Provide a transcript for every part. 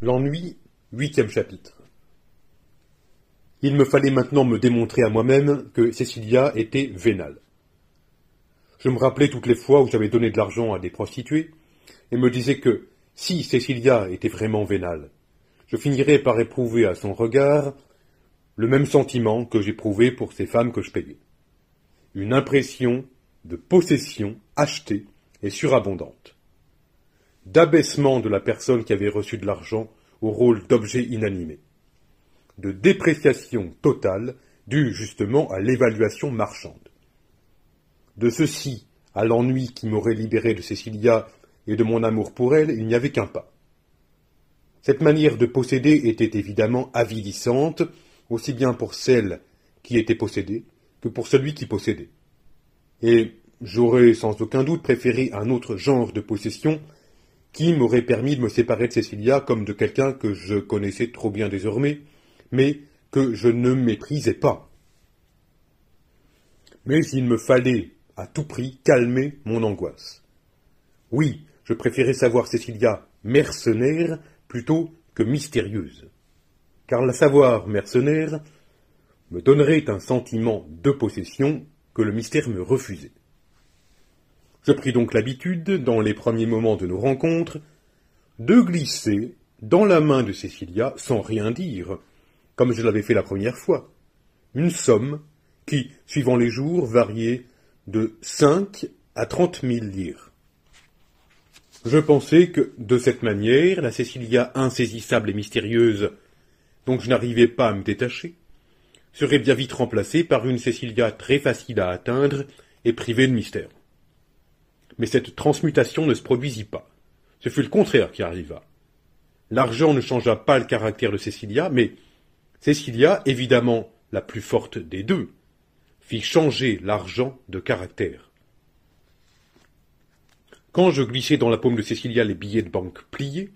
L'ennui, 8e chapitre. Il me fallait maintenant me démontrer à moi-même que Cécilia était vénale. Je me rappelais toutes les fois où j'avais donné de l'argent à des prostituées, et me disais que, si Cécilia était vraiment vénale, je finirais par éprouver à son regard le même sentiment que j'éprouvais pour ces femmes que je payais. Une impression de possession achetée et surabondante, d'abaissement de la personne qui avait reçu de l'argent au rôle d'objet inanimé, de dépréciation totale due justement à l'évaluation marchande. De ceci à l'ennui qui m'aurait libéré de Cécilia et de mon amour pour elle, il n'y avait qu'un pas. Cette manière de posséder était évidemment avilissante, aussi bien pour celle qui était possédée que pour celui qui possédait. Et j'aurais sans aucun doute préféré un autre genre de possession qui m'aurait permis de me séparer de Cécilia comme de quelqu'un que je connaissais trop bien désormais, mais que je ne méprisais pas. Mais il me fallait à tout prix calmer mon angoisse. Oui, je préférais savoir Cécilia mercenaire plutôt que mystérieuse, car la savoir mercenaire me donnerait un sentiment de possession que le mystère me refusait. Je pris donc l'habitude, dans les premiers moments de nos rencontres, de glisser dans la main de Cécilia, sans rien dire, comme je l'avais fait la première fois, une somme qui, suivant les jours, variait de 5 à 30 000 lire. Je pensais que, de cette manière, la Cécilia insaisissable et mystérieuse, dont je n'arrivais pas à me détacher, serait bien vite remplacée par une Cécilia très facile à atteindre et privée de mystère. Mais cette transmutation ne se produisit pas. Ce fut le contraire qui arriva. L'argent ne changea pas le caractère de Cécilia, mais Cécilia, évidemment la plus forte des deux, fit changer l'argent de caractère. Quand je glissai dans la paume de Cécilia les billets de banque pliés,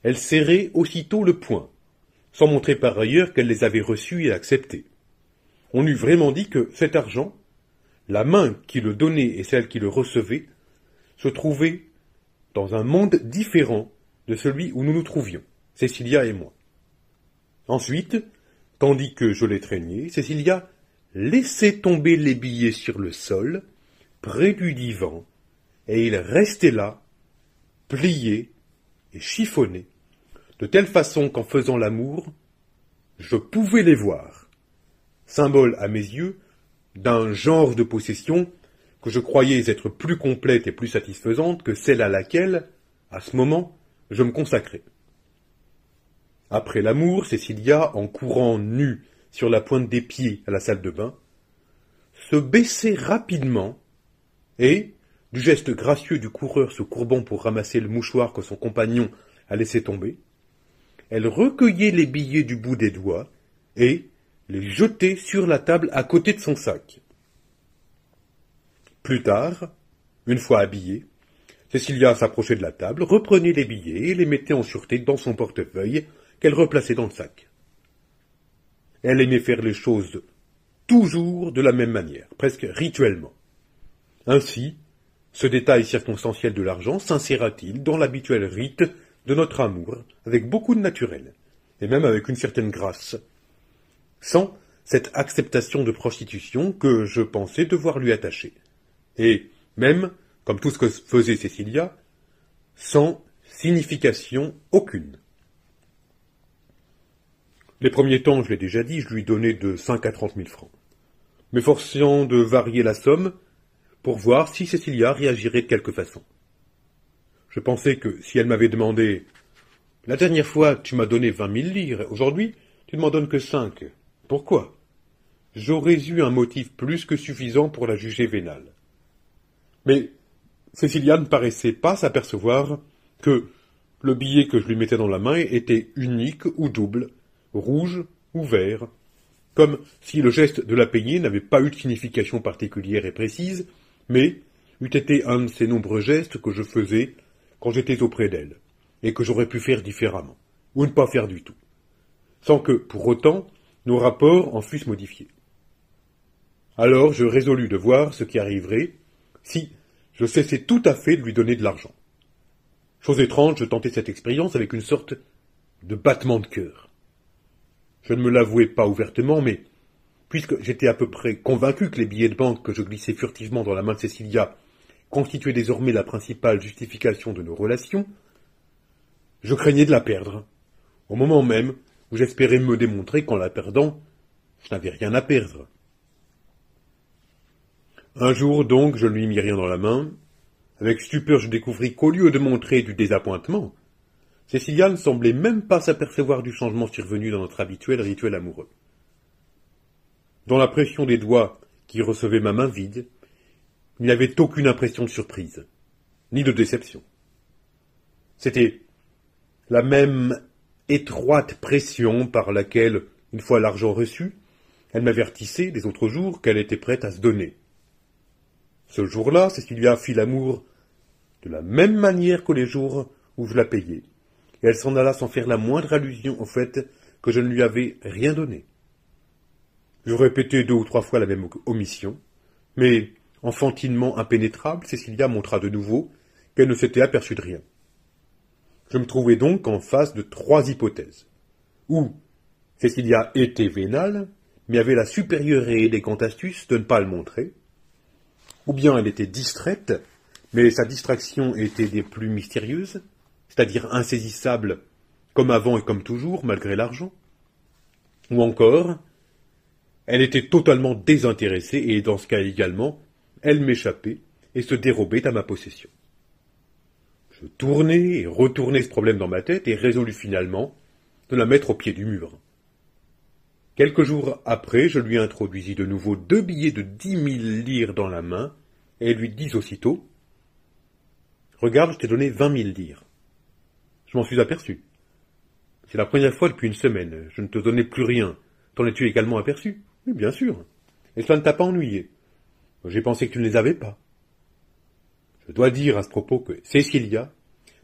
elle serrait aussitôt le poing, sans montrer par ailleurs qu'elle les avait reçus et acceptés. On eût vraiment dit que cet argent, la main qui le donnait et celle qui le recevait, se trouvaient dans un monde différent de celui où nous nous trouvions, Cécilia et moi. Ensuite, tandis que je l'étreignais, Cécilia laissait tomber les billets sur le sol, près du divan, et ils restaient là, pliés et chiffonnés, de telle façon qu'en faisant l'amour, je pouvais les voir, symbole à mes yeux d'un genre de possession que je croyais être plus complète et plus satisfaisante que celle à laquelle, à ce moment, je me consacrais. Après l'amour, Cécilia, en courant nue sur la pointe des pieds à la salle de bain, se baissait rapidement et, du geste gracieux du coureur se courbant pour ramasser le mouchoir que son compagnon a laissé tomber, elle recueillait les billets du bout des doigts et les jetait sur la table à côté de son sac. Plus tard, une fois habillée, Cécilia s'approchait de la table, reprenait les billets et les mettait en sûreté dans son portefeuille qu'elle replaçait dans le sac. Elle aimait faire les choses toujours de la même manière, presque rituellement. Ainsi, ce détail circonstanciel de l'argent s'inséra-t-il dans l'habituel rite de notre amour, avec beaucoup de naturel, et même avec une certaine grâce, sans cette acceptation de prostitution que je pensais devoir lui attacher, et même, comme tout ce que faisait Cécilia, sans signification aucune. Les premiers temps, je l'ai déjà dit, je lui donnais de 5 à 30 000 francs, m'efforçant de varier la somme pour voir si Cécilia réagirait de quelque façon. Je pensais que si elle m'avait demandé « La dernière fois, tu m'as donné 20 000 lire, aujourd'hui, tu ne m'en donnes que 5. Pourquoi ?» J'aurais eu un motif plus que suffisant pour la juger vénale. Mais Cécilia ne paraissait pas s'apercevoir que le billet que je lui mettais dans la main était unique ou double, rouge ou vert, comme si le geste de la payer n'avait pas eu de signification particulière et précise, mais eût été un de ces nombreux gestes que je faisais quand j'étais auprès d'elle, et que j'aurais pu faire différemment, ou ne pas faire du tout, sans que, pour autant, nos rapports en fussent modifiés. Alors je résolus de voir ce qui arriverait si je cessais tout à fait de lui donner de l'argent. Chose étrange, je tentais cette expérience avec une sorte de battements de cœur. Je ne me l'avouais pas ouvertement, mais puisque j'étais à peu près convaincu que les billets de banque que je glissais furtivement dans la main de Cécilia constituaient désormais la principale justification de nos relations, je craignais de la perdre, au moment même où j'espérais me démontrer qu'en la perdant, je n'avais rien à perdre. Un jour donc, je ne lui mis rien dans la main. Avec stupeur, je découvris qu'au lieu de montrer du désappointement, Cécilia ne semblait même pas s'apercevoir du changement survenu dans notre habituel rituel amoureux. Dans la pression des doigts qui recevaient ma main vide, il n'y avait aucune impression de surprise, ni de déception. C'était la même étroite pression par laquelle, une fois l'argent reçu, elle m'avertissait des autres jours qu'elle était prête à se donner. Ce jour-là, Cécilia fit l'amour de la même manière que les jours où je la payais, et elle s'en alla sans faire la moindre allusion au fait que je ne lui avais rien donné. Je répétai 2 ou 3 fois la même omission, mais, enfantinement impénétrable, Cécilia montra de nouveau qu'elle ne s'était aperçue de rien. Je me trouvais donc en face de 3 hypothèses. Ou Cécilia était vénale, mais avait la supérieure et élégante astuce de ne pas le montrer, ou bien elle était distraite, mais sa distraction était des plus mystérieuses, c'est-à-dire insaisissable, comme avant et comme toujours, malgré l'argent. Ou encore, elle était totalement désintéressée, et dans ce cas également, elle m'échappait et se dérobait à ma possession. Je tournais et retournais ce problème dans ma tête et résolus finalement de la mettre au pied du mur. Quelques jours après, je lui introduisis de nouveau 2 billets de 10 000 livres dans la main, et lui dis aussitôt « Regarde, je t'ai donné 20 000 livres. » Je m'en suis aperçu. C'est la première fois depuis une semaine. Je ne te donnais plus rien. T'en es-tu également aperçu? Oui, bien sûr. Et cela ne t'a pas ennuyé. J'ai pensé que tu ne les avais pas. Je dois dire à ce propos que Cécilia,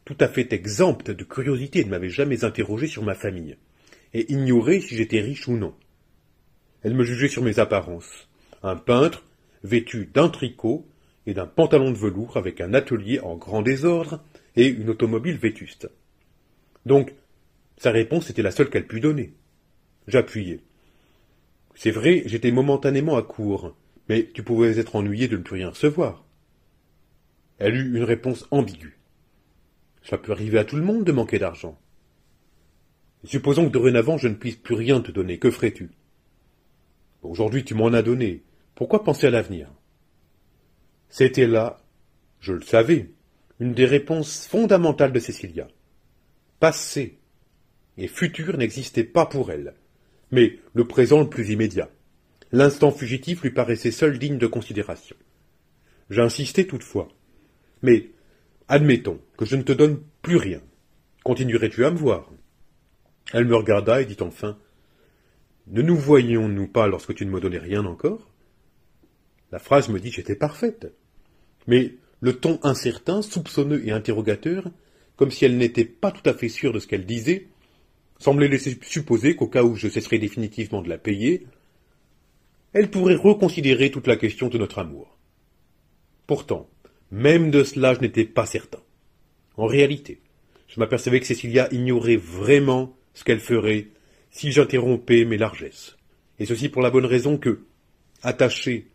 tout à fait exempte de curiosité, ne m'avait jamais interrogé sur ma famille, et ignorait si j'étais riche ou non. Elle me jugeait sur mes apparences. Un peintre, vêtu d'un tricot et d'un pantalon de velours avec un atelier en grand désordre et une automobile vétuste. Donc, sa réponse était la seule qu'elle put donner. J'appuyai. C'est vrai, j'étais momentanément à court, mais tu pouvais être ennuyé de ne plus rien recevoir. Elle eut une réponse ambiguë. Cela peut arriver à tout le monde de manquer d'argent. Supposons que dorénavant je ne puisse plus rien te donner, que ferais-tu? Aujourd'hui tu m'en as donné, pourquoi penser à l'avenir? C'était là, je le savais, une des réponses fondamentales de Cécilia. Passé et futur n'existaient pas pour elle, mais le présent le plus immédiat. L'instant fugitif lui paraissait seul digne de considération. J'insistai toutefois. Mais, admettons que je ne te donne plus rien. Continuerais-tu à me voir? Elle me regarda et dit enfin « Ne nous voyions-nous pas lorsque tu ne me donnais rien encore ?» La phrase me dit que j'étais parfaite. Mais le ton incertain, soupçonneux et interrogateur, comme si elle n'était pas tout à fait sûre de ce qu'elle disait, semblait laisser supposer qu'au cas où je cesserais définitivement de la payer, elle pourrait reconsidérer toute la question de notre amour. Pourtant, même de cela je n'étais pas certain. En réalité, je m'apercevais que Cécilia ignorait vraiment ce qu'elle ferait si j'interrompais mes largesses. Et ceci pour la bonne raison que, attachée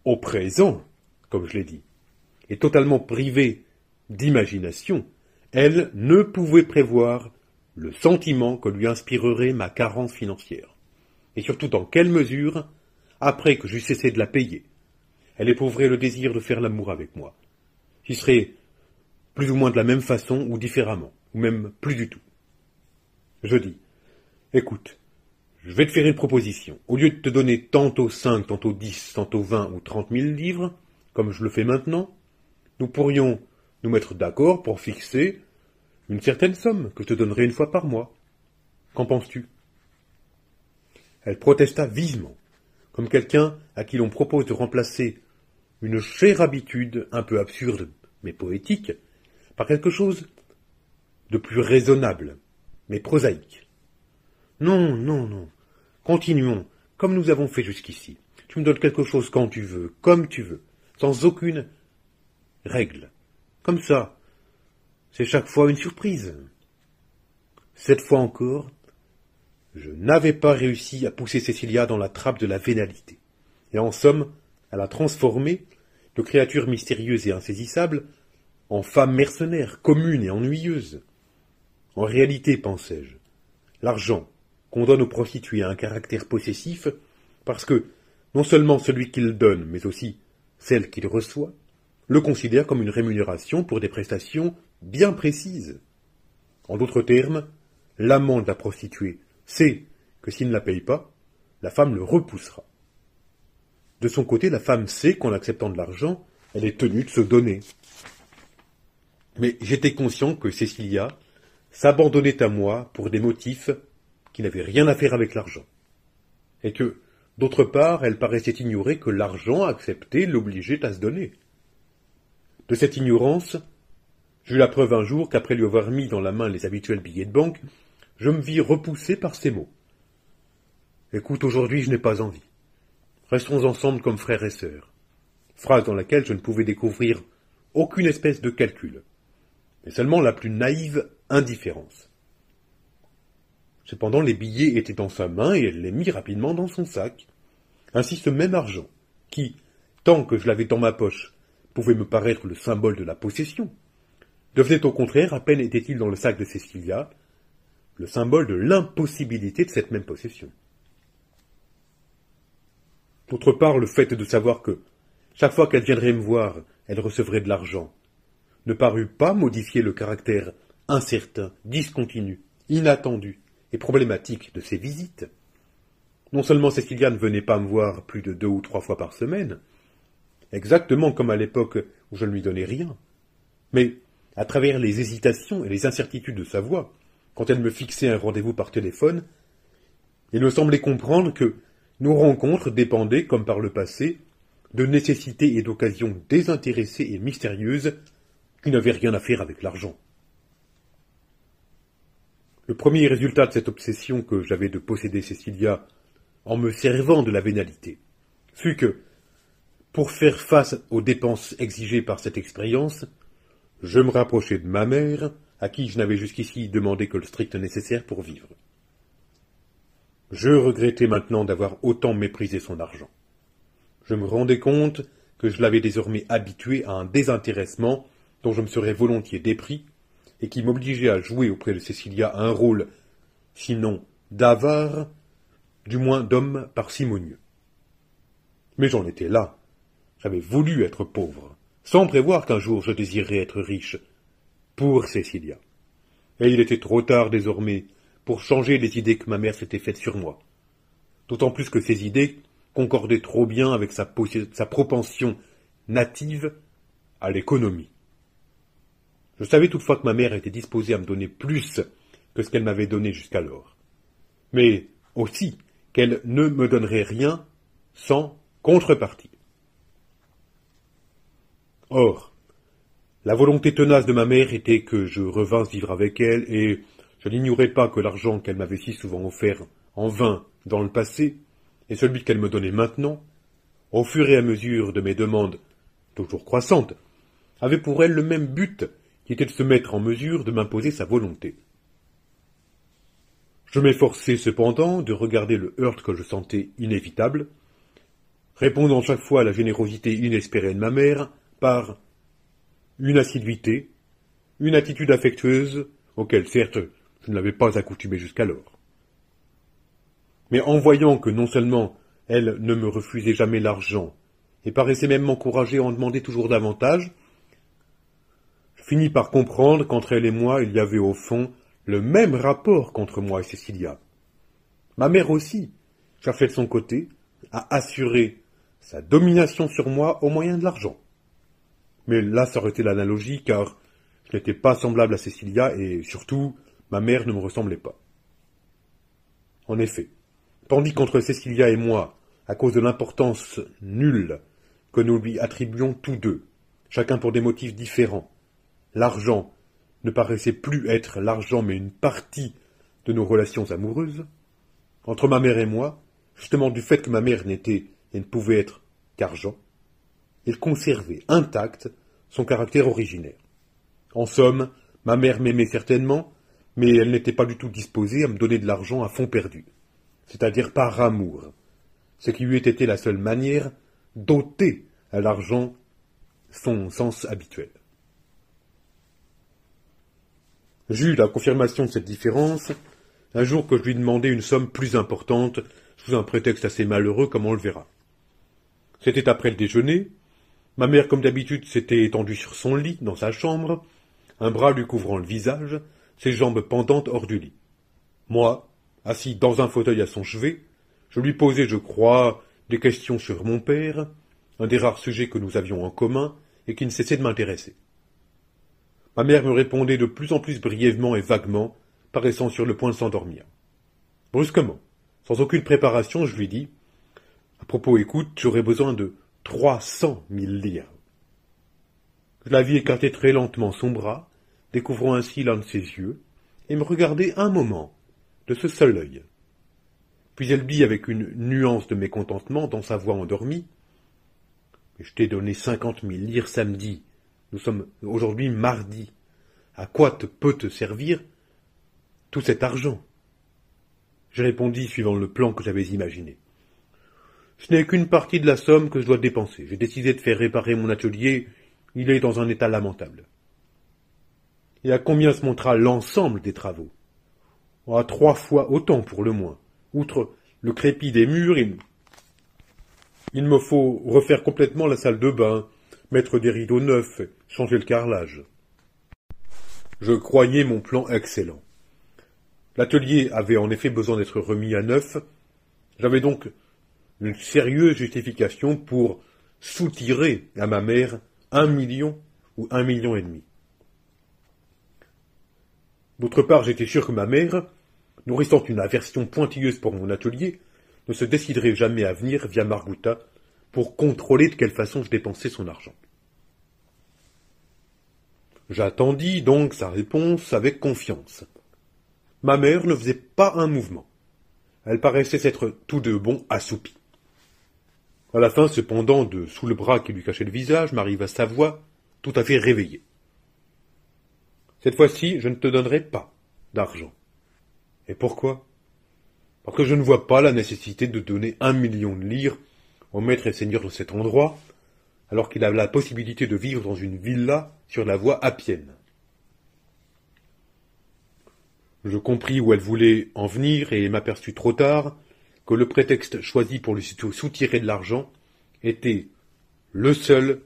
au présent, comme je l'ai dit, et totalement privée d'imagination, elle ne pouvait prévoir le sentiment que lui inspirerait ma carence financière. Et surtout dans quelle mesure, après que j'eus cessé de la payer, elle éprouverait le désir de faire l'amour avec moi. Qui serait plus ou moins de la même façon ou différemment, ou même plus du tout. Je dis, écoute, je vais te faire une proposition. Au lieu de te donner tantôt 5, tantôt 10, tantôt 20 ou 30 000 livres, comme je le fais maintenant, nous pourrions nous mettre d'accord pour fixer une certaine somme que je te donnerai une fois par mois. Qu'en penses-tu? Elle protesta vivement, comme quelqu'un à qui l'on propose de remplacer une chère habitude un peu absurde, mais poétique, par quelque chose de plus raisonnable, mais prosaïque. Non, non, non. Continuons, comme nous avons fait jusqu'ici. Tu me donnes quelque chose quand tu veux, comme tu veux, sans aucune règle. Comme ça, c'est chaque fois une surprise. Cette fois encore, je n'avais pas réussi à pousser Cécilia dans la trappe de la vénalité, et en somme, à la transformer, de créature mystérieuse et insaisissable, en femme mercenaire, commune et ennuyeuse. En réalité, pensais-je, l'argent qu'on donne aux prostituées a un caractère possessif, parce que non seulement celui qui le donne, mais aussi celle qui le reçoit, le considère comme une rémunération pour des prestations bien précises. En d'autres termes, l'amant de la prostituée sait que s'il ne la paye pas, la femme le repoussera. De son côté, la femme sait qu'en acceptant de l'argent, elle est tenue de se donner. Mais j'étais conscient que Cécilia s'abandonnait à moi pour des motifs qui n'avaient rien à faire avec l'argent, et que, d'autre part, elle paraissait ignorer que l'argent accepté l'obligeait à se donner. De cette ignorance, j'eus la preuve un jour qu'après lui avoir mis dans la main les habituels billets de banque, je me vis repoussé par ces mots. « Écoute, aujourd'hui je n'ai pas envie. Restons ensemble comme frères et sœurs. » Phrase dans laquelle je ne pouvais découvrir aucune espèce de calcul, mais seulement la plus naïve indifférence. Cependant les billets étaient dans sa main et elle les mit rapidement dans son sac. Ainsi ce même argent, qui, tant que je l'avais dans ma poche, pouvait me paraître le symbole de la possession, devenait au contraire, à peine était-il dans le sac de Cécilia, le symbole de l'impossibilité de cette même possession. D'autre part, le fait de savoir que, chaque fois qu'elle viendrait me voir, elle recevrait de l'argent, ne parut pas modifier le caractère incertain, discontinu, inattendu et problématique de ses visites. Non seulement Cécilia ne venait pas me voir plus de 2 ou 3 fois par semaine, exactement comme à l'époque où je ne lui donnais rien, mais, à travers les hésitations et les incertitudes de sa voix, quand elle me fixait un rendez-vous par téléphone, il me semblait comprendre que nos rencontres dépendaient, comme par le passé, de nécessités et d'occasions désintéressées et mystérieuses qui n'avaient rien à faire avec l'argent. Le premier résultat de cette obsession que j'avais de posséder Cécilia en me servant de la vénalité fut que, pour faire face aux dépenses exigées par cette expérience, je me rapprochai de ma mère, à qui je n'avais jusqu'ici demandé que le strict nécessaire pour vivre. Je regrettais maintenant d'avoir autant méprisé son argent. Je me rendais compte que je l'avais désormais habitué à un désintéressement dont je me serais volontiers dépris, et qui m'obligeait à jouer auprès de Cécilia un rôle, sinon d'avare, du moins d'homme parcimonieux. Mais j'en étais là. J'avais voulu être pauvre, sans prévoir qu'un jour je désirerais être riche, pour Cécilia. Et il était trop tard désormais pour changer les idées que ma mère s'était faites sur moi. D'autant plus que ces idées concordaient trop bien avec sa propension native à l'économie. Je savais toutefois que ma mère était disposée à me donner plus que ce qu'elle m'avait donné jusqu'alors, mais aussi qu'elle ne me donnerait rien sans contrepartie. Or, la volonté tenace de ma mère était que je revinsse vivre avec elle, et je n'ignorais pas que l'argent qu'elle m'avait si souvent offert en vain dans le passé, et celui qu'elle me donnait maintenant, au fur et à mesure de mes demandes toujours croissantes, avait pour elle le même but, qui était de se mettre en mesure de m'imposer sa volonté. Je m'efforçais cependant de regarder le heurt que je sentais inévitable, répondant chaque fois à la générosité inespérée de ma mère par une assiduité, une attitude affectueuse, auquel certes je ne l'avais pas accoutumé jusqu'alors. Mais en voyant que non seulement elle ne me refusait jamais l'argent, et paraissait même m'encourager à en demander toujours davantage, je finis par comprendre qu'entre elle et moi il y avait au fond le même rapport qu'entre moi et Cécilia. Ma mère aussi cherchait de son côté à assurer sa domination sur moi au moyen de l'argent. Mais là ça aurait été l'analogie, car je n'étais pas semblable à Cécilia, et surtout, ma mère ne me ressemblait pas. En effet, tandis qu'entre Cécilia et moi, à cause de l'importance nulle que nous lui attribuions tous deux, chacun pour des motifs différents, l'argent ne paraissait plus être l'argent mais une partie de nos relations amoureuses, entre ma mère et moi, justement du fait que ma mère n'était et ne pouvait être qu'argent, il conservait intact son caractère originaire. En somme, ma mère m'aimait certainement, mais elle n'était pas du tout disposée à me donner de l'argent à fond perdu, c'est-à-dire par amour, ce qui eût été la seule manière d'ôter à l'argent son sens habituel. J'eus la confirmation de cette différence un jour que je lui demandai une somme plus importante, sous un prétexte assez malheureux, comme on le verra. C'était après le déjeuner. Ma mère, comme d'habitude, s'était étendue sur son lit, dans sa chambre, un bras lui couvrant le visage, ses jambes pendantes hors du lit. Moi, assis dans un fauteuil à son chevet, je lui posai, je crois, des questions sur mon père, un des rares sujets que nous avions en commun et qui ne cessait de m'intéresser. Ma mère me répondait de plus en plus brièvement et vaguement, paraissant sur le point de s'endormir. Brusquement, sans aucune préparation, je lui dis « À propos, écoute, j'aurais besoin de 300 000 livres. » Je la vis écarter très lentement son bras, découvrant ainsi l'un de ses yeux, et me regarder un moment, de ce seul œil. Puis elle dit avec une nuance de mécontentement dans sa voix endormie « Je t'ai donné 50 000 livres samedi. Nous sommes aujourd'hui mardi. À quoi peut te servir tout cet argent ?» Je répondis suivant le plan que j'avais imaginé. Ce n'est qu'une partie de la somme que je dois dépenser. J'ai décidé de faire réparer mon atelier. Il est dans un état lamentable. Et à combien se montera l'ensemble des travaux? À 3 fois autant pour le moins. Outre le crépi des murs, il me faut refaire complètement la salle de bain, mettre des rideaux neufs, changer le carrelage. Je croyais mon plan excellent. L'atelier avait en effet besoin d'être remis à neuf. J'avais donc une sérieuse justification pour soutirer à ma mère 1 million ou 1,5 million. D'autre part, j'étais sûr que ma mère, nourrissant une aversion pointilleuse pour mon atelier, ne se déciderait jamais à venir via Margouta pour contrôler de quelle façon je dépensais son argent. J'attendis donc sa réponse avec confiance. Ma mère ne faisait pas un mouvement. Elle paraissait s'être tout de bon assoupie. À la fin, cependant, de sous le bras qui lui cachait le visage, m'arriva sa voix, tout à fait réveillée. Cette fois-ci, je ne te donnerai pas d'argent. Et pourquoi? Parce que je ne vois pas la nécessité de donner 1 million de livres au maître et seigneur de cet endroit, alors qu'il a la possibilité de vivre dans une villa sur la voie appienne. Je compris où elle voulait en venir et m'aperçus trop tard que le prétexte choisi pour lui soutirer de l'argent était le seul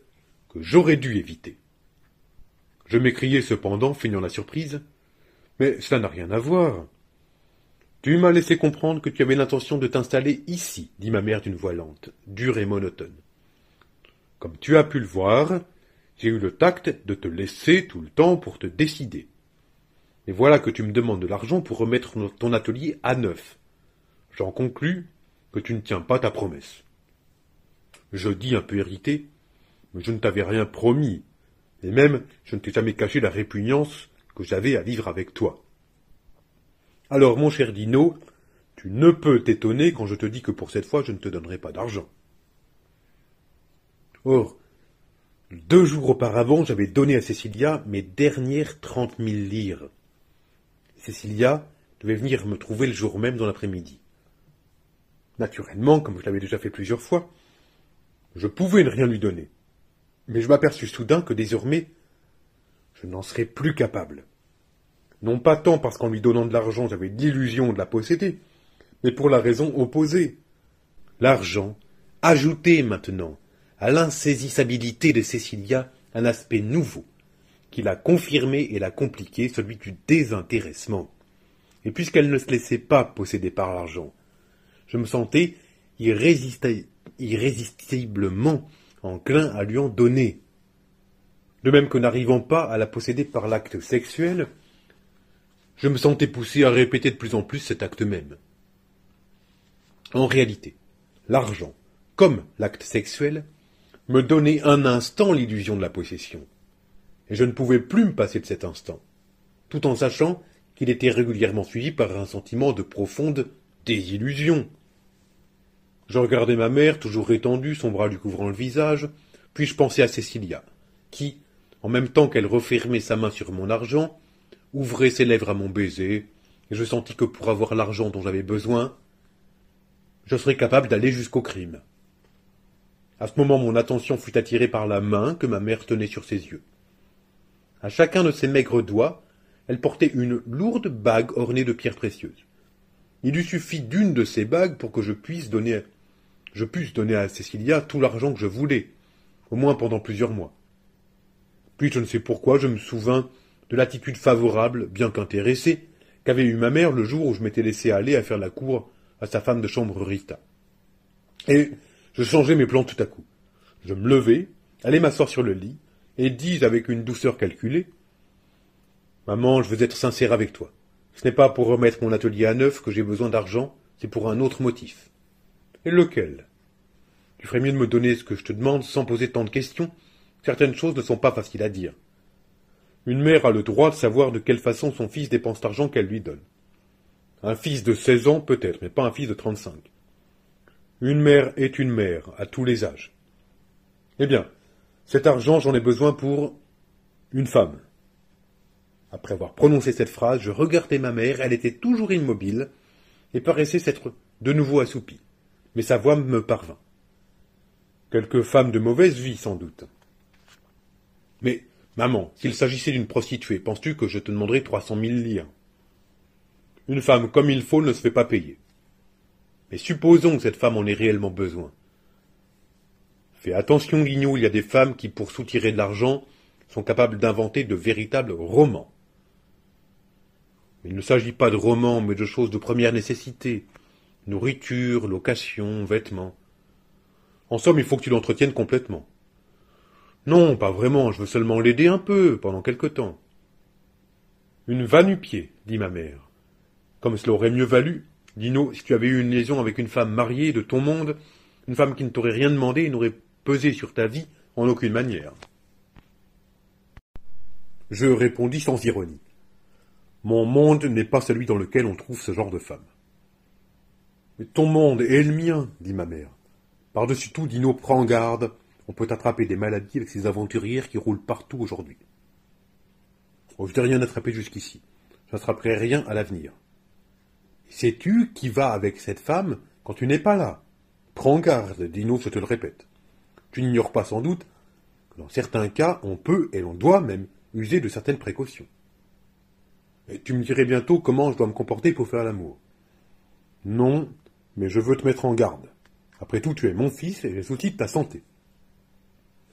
que j'aurais dû éviter. Je m'écriai cependant, feignant la surprise, « Mais cela n'a rien à voir. Tu m'as laissé comprendre que tu avais l'intention de t'installer ici, dit ma mère d'une voix lente, dure et monotone. Comme tu as pu le voir, j'ai eu le tact de te laisser tout le temps pour te décider. Et voilà que tu me demandes de l'argent pour remettre ton atelier à neuf. J'en conclus que tu ne tiens pas ta promesse. » Je dis un peu irrité, « Mais je ne t'avais rien promis, et même je ne t'ai jamais caché la répugnance que j'avais à vivre avec toi. Alors, mon cher Dino, tu ne peux t'étonner quand je te dis que pour cette fois je ne te donnerai pas d'argent. » Or, 2 jours auparavant, j'avais donné à Cécilia mes dernières 30 000 livres. Cécilia devait venir me trouver le jour même dans l'après-midi. Naturellement, comme je l'avais déjà fait plusieurs fois, je pouvais ne rien lui donner. Mais je m'aperçus soudain que désormais, je n'en serais plus capable. Non pas tant parce qu'en lui donnant de l'argent, j'avais l'illusion de la posséder, mais pour la raison opposée. L'argent ajoutait maintenant à l'insaisissabilité de Cécilia un aspect nouveau, qui l'a confirmé et l'a compliqué, celui du désintéressement. Et puisqu'elle ne se laissait pas posséder par l'argent, je me sentais irrésistiblement enclin à lui en donner. De même que n'arrivant pas à la posséder par l'acte sexuel, je me sentais poussé à répéter de plus en plus cet acte même. En réalité, l'argent, comme l'acte sexuel, me donnait un instant l'illusion de la possession, et je ne pouvais plus me passer de cet instant, tout en sachant qu'il était régulièrement suivi par un sentiment de profonde désillusion. Je regardais ma mère, toujours étendue, son bras lui couvrant le visage, puis je pensais à Cécilia, qui, en même temps qu'elle refermait sa main sur mon argent, ouvrait ses lèvres à mon baiser, et je sentis que pour avoir l'argent dont j'avais besoin, je serais capable d'aller jusqu'au crime. À ce moment, mon attention fut attirée par la main que ma mère tenait sur ses yeux. À chacun de ses maigres doigts, elle portait une lourde bague ornée de pierres précieuses. Il eût suffi d'une de ces bagues pour que je puisse donner à Cécilia tout l'argent que je voulais, au moins pendant plusieurs mois. Puis je ne sais pourquoi, je me souvins de l'attitude favorable, bien qu'intéressée, qu'avait eue ma mère le jour où je m'étais laissé aller à faire la cour à sa femme de chambre Rita. Et je changeai mes plans tout à coup. Je me levai, allai m'asseoir sur le lit, et dis avec une douceur calculée, « Maman, je veux être sincère avec toi. Ce n'est pas pour remettre mon atelier à neuf que j'ai besoin d'argent, c'est pour un autre motif. » « Et lequel ? Tu ferais mieux de me donner ce que je te demande sans poser tant de questions. Certaines choses ne sont pas faciles à dire. Une mère a le droit de savoir de quelle façon son fils dépense l'argent qu'elle lui donne. Un fils de 16 ans peut-être, mais pas un fils de 35. Une mère est une mère, à tous les âges. Eh bien, cet argent, j'en ai besoin pour une femme. » Après avoir prononcé cette phrase, je regardai ma mère, elle était toujours immobile, et paraissait s'être de nouveau assoupie. Mais sa voix me parvint. Quelque femme de mauvaise vie, sans doute. Mais, maman, s'il s'agissait d'une prostituée, penses-tu que je te demanderais 300 000 livres ? Une femme comme il faut ne se fait pas payer. Mais supposons que cette femme en ait réellement besoin. Fais attention, Guignot, il y a des femmes qui, pour soutirer de l'argent, sont capables d'inventer de véritables romans. Il ne s'agit pas de romans, mais de choses de première nécessité. Nourriture, location, vêtements. En somme, il faut que tu l'entretiennes complètement. Non, pas vraiment, je veux seulement l'aider un peu, pendant quelque temps. Une va-nu-pied, dit ma mère. Comme cela aurait mieux valu, Dino, si tu avais eu une liaison avec une femme mariée de ton monde, une femme qui ne t'aurait rien demandé et n'aurait pesé sur ta vie en aucune manière. Je répondis sans ironie. Mon monde n'est pas celui dans lequel on trouve ce genre de femme. Mais ton monde est le mien, dit ma mère. Par-dessus tout, Dino, prends garde, on peut attraper des maladies avec ces aventurières qui roulent partout aujourd'hui. Oh, je n'ai rien attrapé jusqu'ici. Je n'attraperai rien à l'avenir. Sais-tu qui va avec cette femme quand tu n'es pas là? Prends garde, Dino, je te le répète. Tu n'ignores pas sans doute que dans certains cas, on peut et l'on doit même user de certaines précautions. Et tu me dirais bientôt comment je dois me comporter pour faire l'amour. Non, mais je veux te mettre en garde. Après tout, tu es mon fils et j'ai souci de ta santé.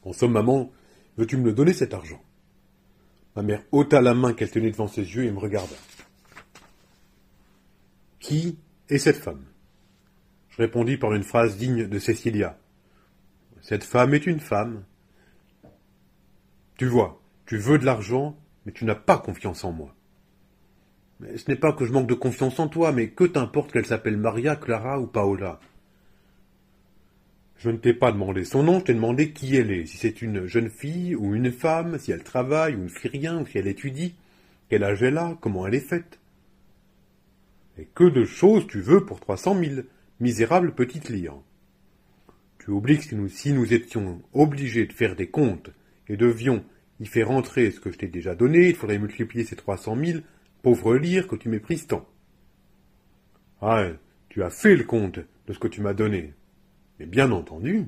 En somme, maman, veux-tu me le donner cet argent? Ma mère ôta la main qu'elle tenait devant ses yeux et me regarda. Qui est cette femme? Je répondis par une phrase digne de Cécilia. Cette femme est une femme. Tu vois, tu veux de l'argent, mais tu n'as pas confiance en moi. Mais ce n'est pas que je manque de confiance en toi, mais que t'importe qu'elle s'appelle Maria, Clara ou Paola? Je ne t'ai pas demandé son nom, je t'ai demandé qui elle est, si c'est une jeune fille ou une femme, si elle travaille ou ne fait rien, ou si elle étudie, quel âge elle a, comment elle est faite. Et que de choses tu veux pour 300 000, misérable petite lyre. Tu oublies que si nous étions obligés de faire des comptes et devions y faire entrer ce que je t'ai déjà donné, il faudrait multiplier ces 300 000, pauvre lyre que tu méprises tant. Ah, tu as fait le compte de ce que tu m'as donné. Mais bien entendu.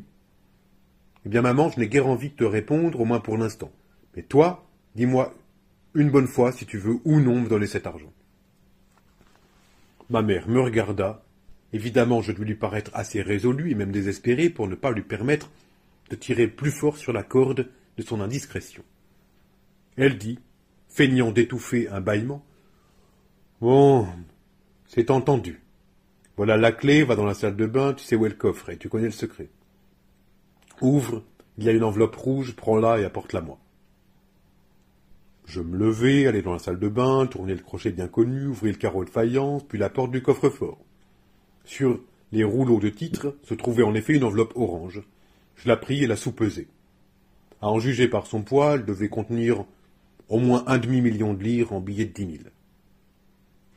Eh bien, maman, je n'ai guère envie de te répondre, au moins pour l'instant. Mais toi, dis-moi une bonne fois si tu veux ou non me donner cet argent. Ma mère me regarda. Évidemment, je devais lui paraître assez résolu et même désespéré pour ne pas lui permettre de tirer plus fort sur la corde de son indiscrétion. Elle dit, feignant d'étouffer un bâillement, « Bon, c'est entendu. Voilà la clé, va dans la salle de bain, tu sais où est le coffre et tu connais le secret. Ouvre, il y a une enveloppe rouge, prends-la et apporte-la-moi. » Je me levai, allai dans la salle de bain, tournai le crochet bien connu, ouvris le carreau de faïence, puis la porte du coffre-fort. Sur les rouleaux de titres se trouvait en effet une enveloppe orange. Je la pris et la soupesai. À en juger par son poids, elle devait contenir au moins 1 demi-million de livres en billets de 10 000.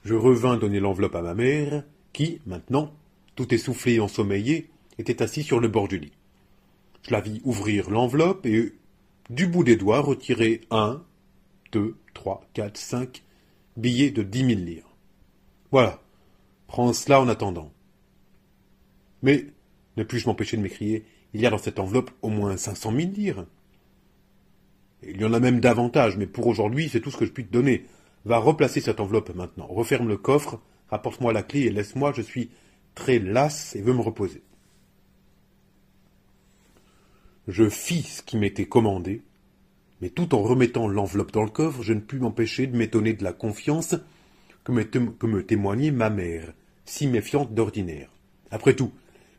Je revins donner l'enveloppe à ma mère, qui, maintenant, tout essoufflée et ensommeillée, était assise sur le bord du lit. Je la vis ouvrir l'enveloppe et, du bout des doigts, retirer 1, 2, 3, 4, 5, billet de 10 000 livres. Voilà, prends cela en attendant. Mais, ne puis-je m'empêcher de m'écrier, il y a dans cette enveloppe au moins 500 000 livres. Il y en a même davantage, mais pour aujourd'hui, c'est tout ce que je puis te donner. Va replacer cette enveloppe maintenant, referme le coffre, rapporte-moi la clé et laisse-moi, je suis très lasse et veux me reposer. Je fis ce qui m'était commandé, mais tout en remettant l'enveloppe dans le coffre, je ne pus m'empêcher de m'étonner de la confiance que me témoignait ma mère, si méfiante d'ordinaire. Après tout,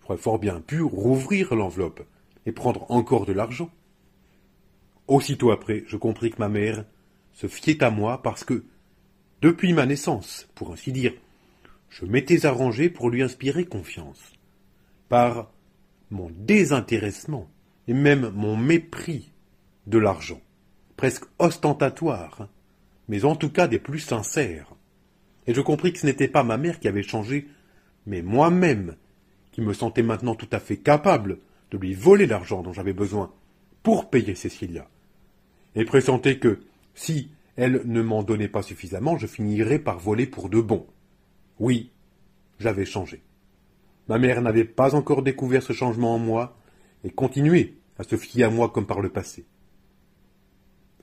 j'aurais fort bien pu rouvrir l'enveloppe et prendre encore de l'argent. Aussitôt après, je compris que ma mère se fiait à moi parce que, depuis ma naissance, pour ainsi dire, je m'étais arrangé pour lui inspirer confiance. Par mon désintéressement et même mon mépris de l'argent, presque ostentatoire, mais en tout cas des plus sincères. Et je compris que ce n'était pas ma mère qui avait changé, mais moi-même, qui me sentais maintenant tout à fait capable de lui voler l'argent dont j'avais besoin pour payer Cécilia, et pressentais que, si elle ne m'en donnait pas suffisamment, je finirais par voler pour de bon. Oui, j'avais changé. Ma mère n'avait pas encore découvert ce changement en moi, et continuait à se fier à moi comme par le passé.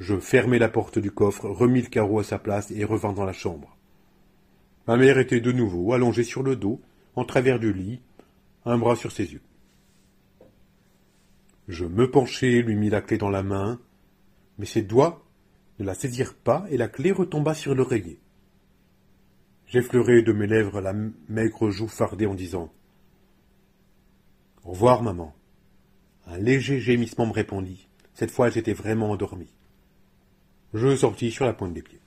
Je fermai la porte du coffre, remis le carreau à sa place et revins dans la chambre. Ma mère était de nouveau allongée sur le dos, en travers du lit, un bras sur ses yeux. Je me penchai, lui mis la clé dans la main, mais ses doigts ne la saisirent pas et la clé retomba sur l'oreiller. J'effleurai de mes lèvres la maigre joue fardée en disant « Au revoir, maman ». Un léger gémissement me répondit. Cette fois, j'étais vraiment endormi. Je sortis sur la pointe des pieds.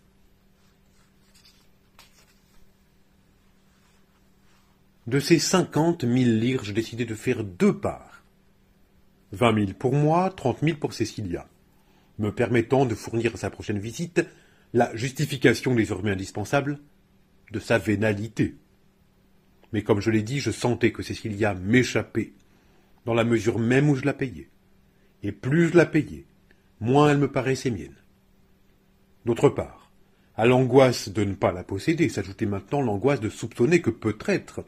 De ces 50 000 livres, je décidai de faire 2 parts. 20 000 pour moi, 30 000 pour Cécilia, me permettant de fournir à sa prochaine visite la justification désormais indispensable de sa vénalité. Mais comme je l'ai dit, je sentais que Cécilia m'échappait, dans la mesure même où je la payais. Et plus je la payais, moins elle me paraissait mienne. D'autre part, à l'angoisse de ne pas la posséder s'ajoutait maintenant l'angoisse de soupçonner que peut-être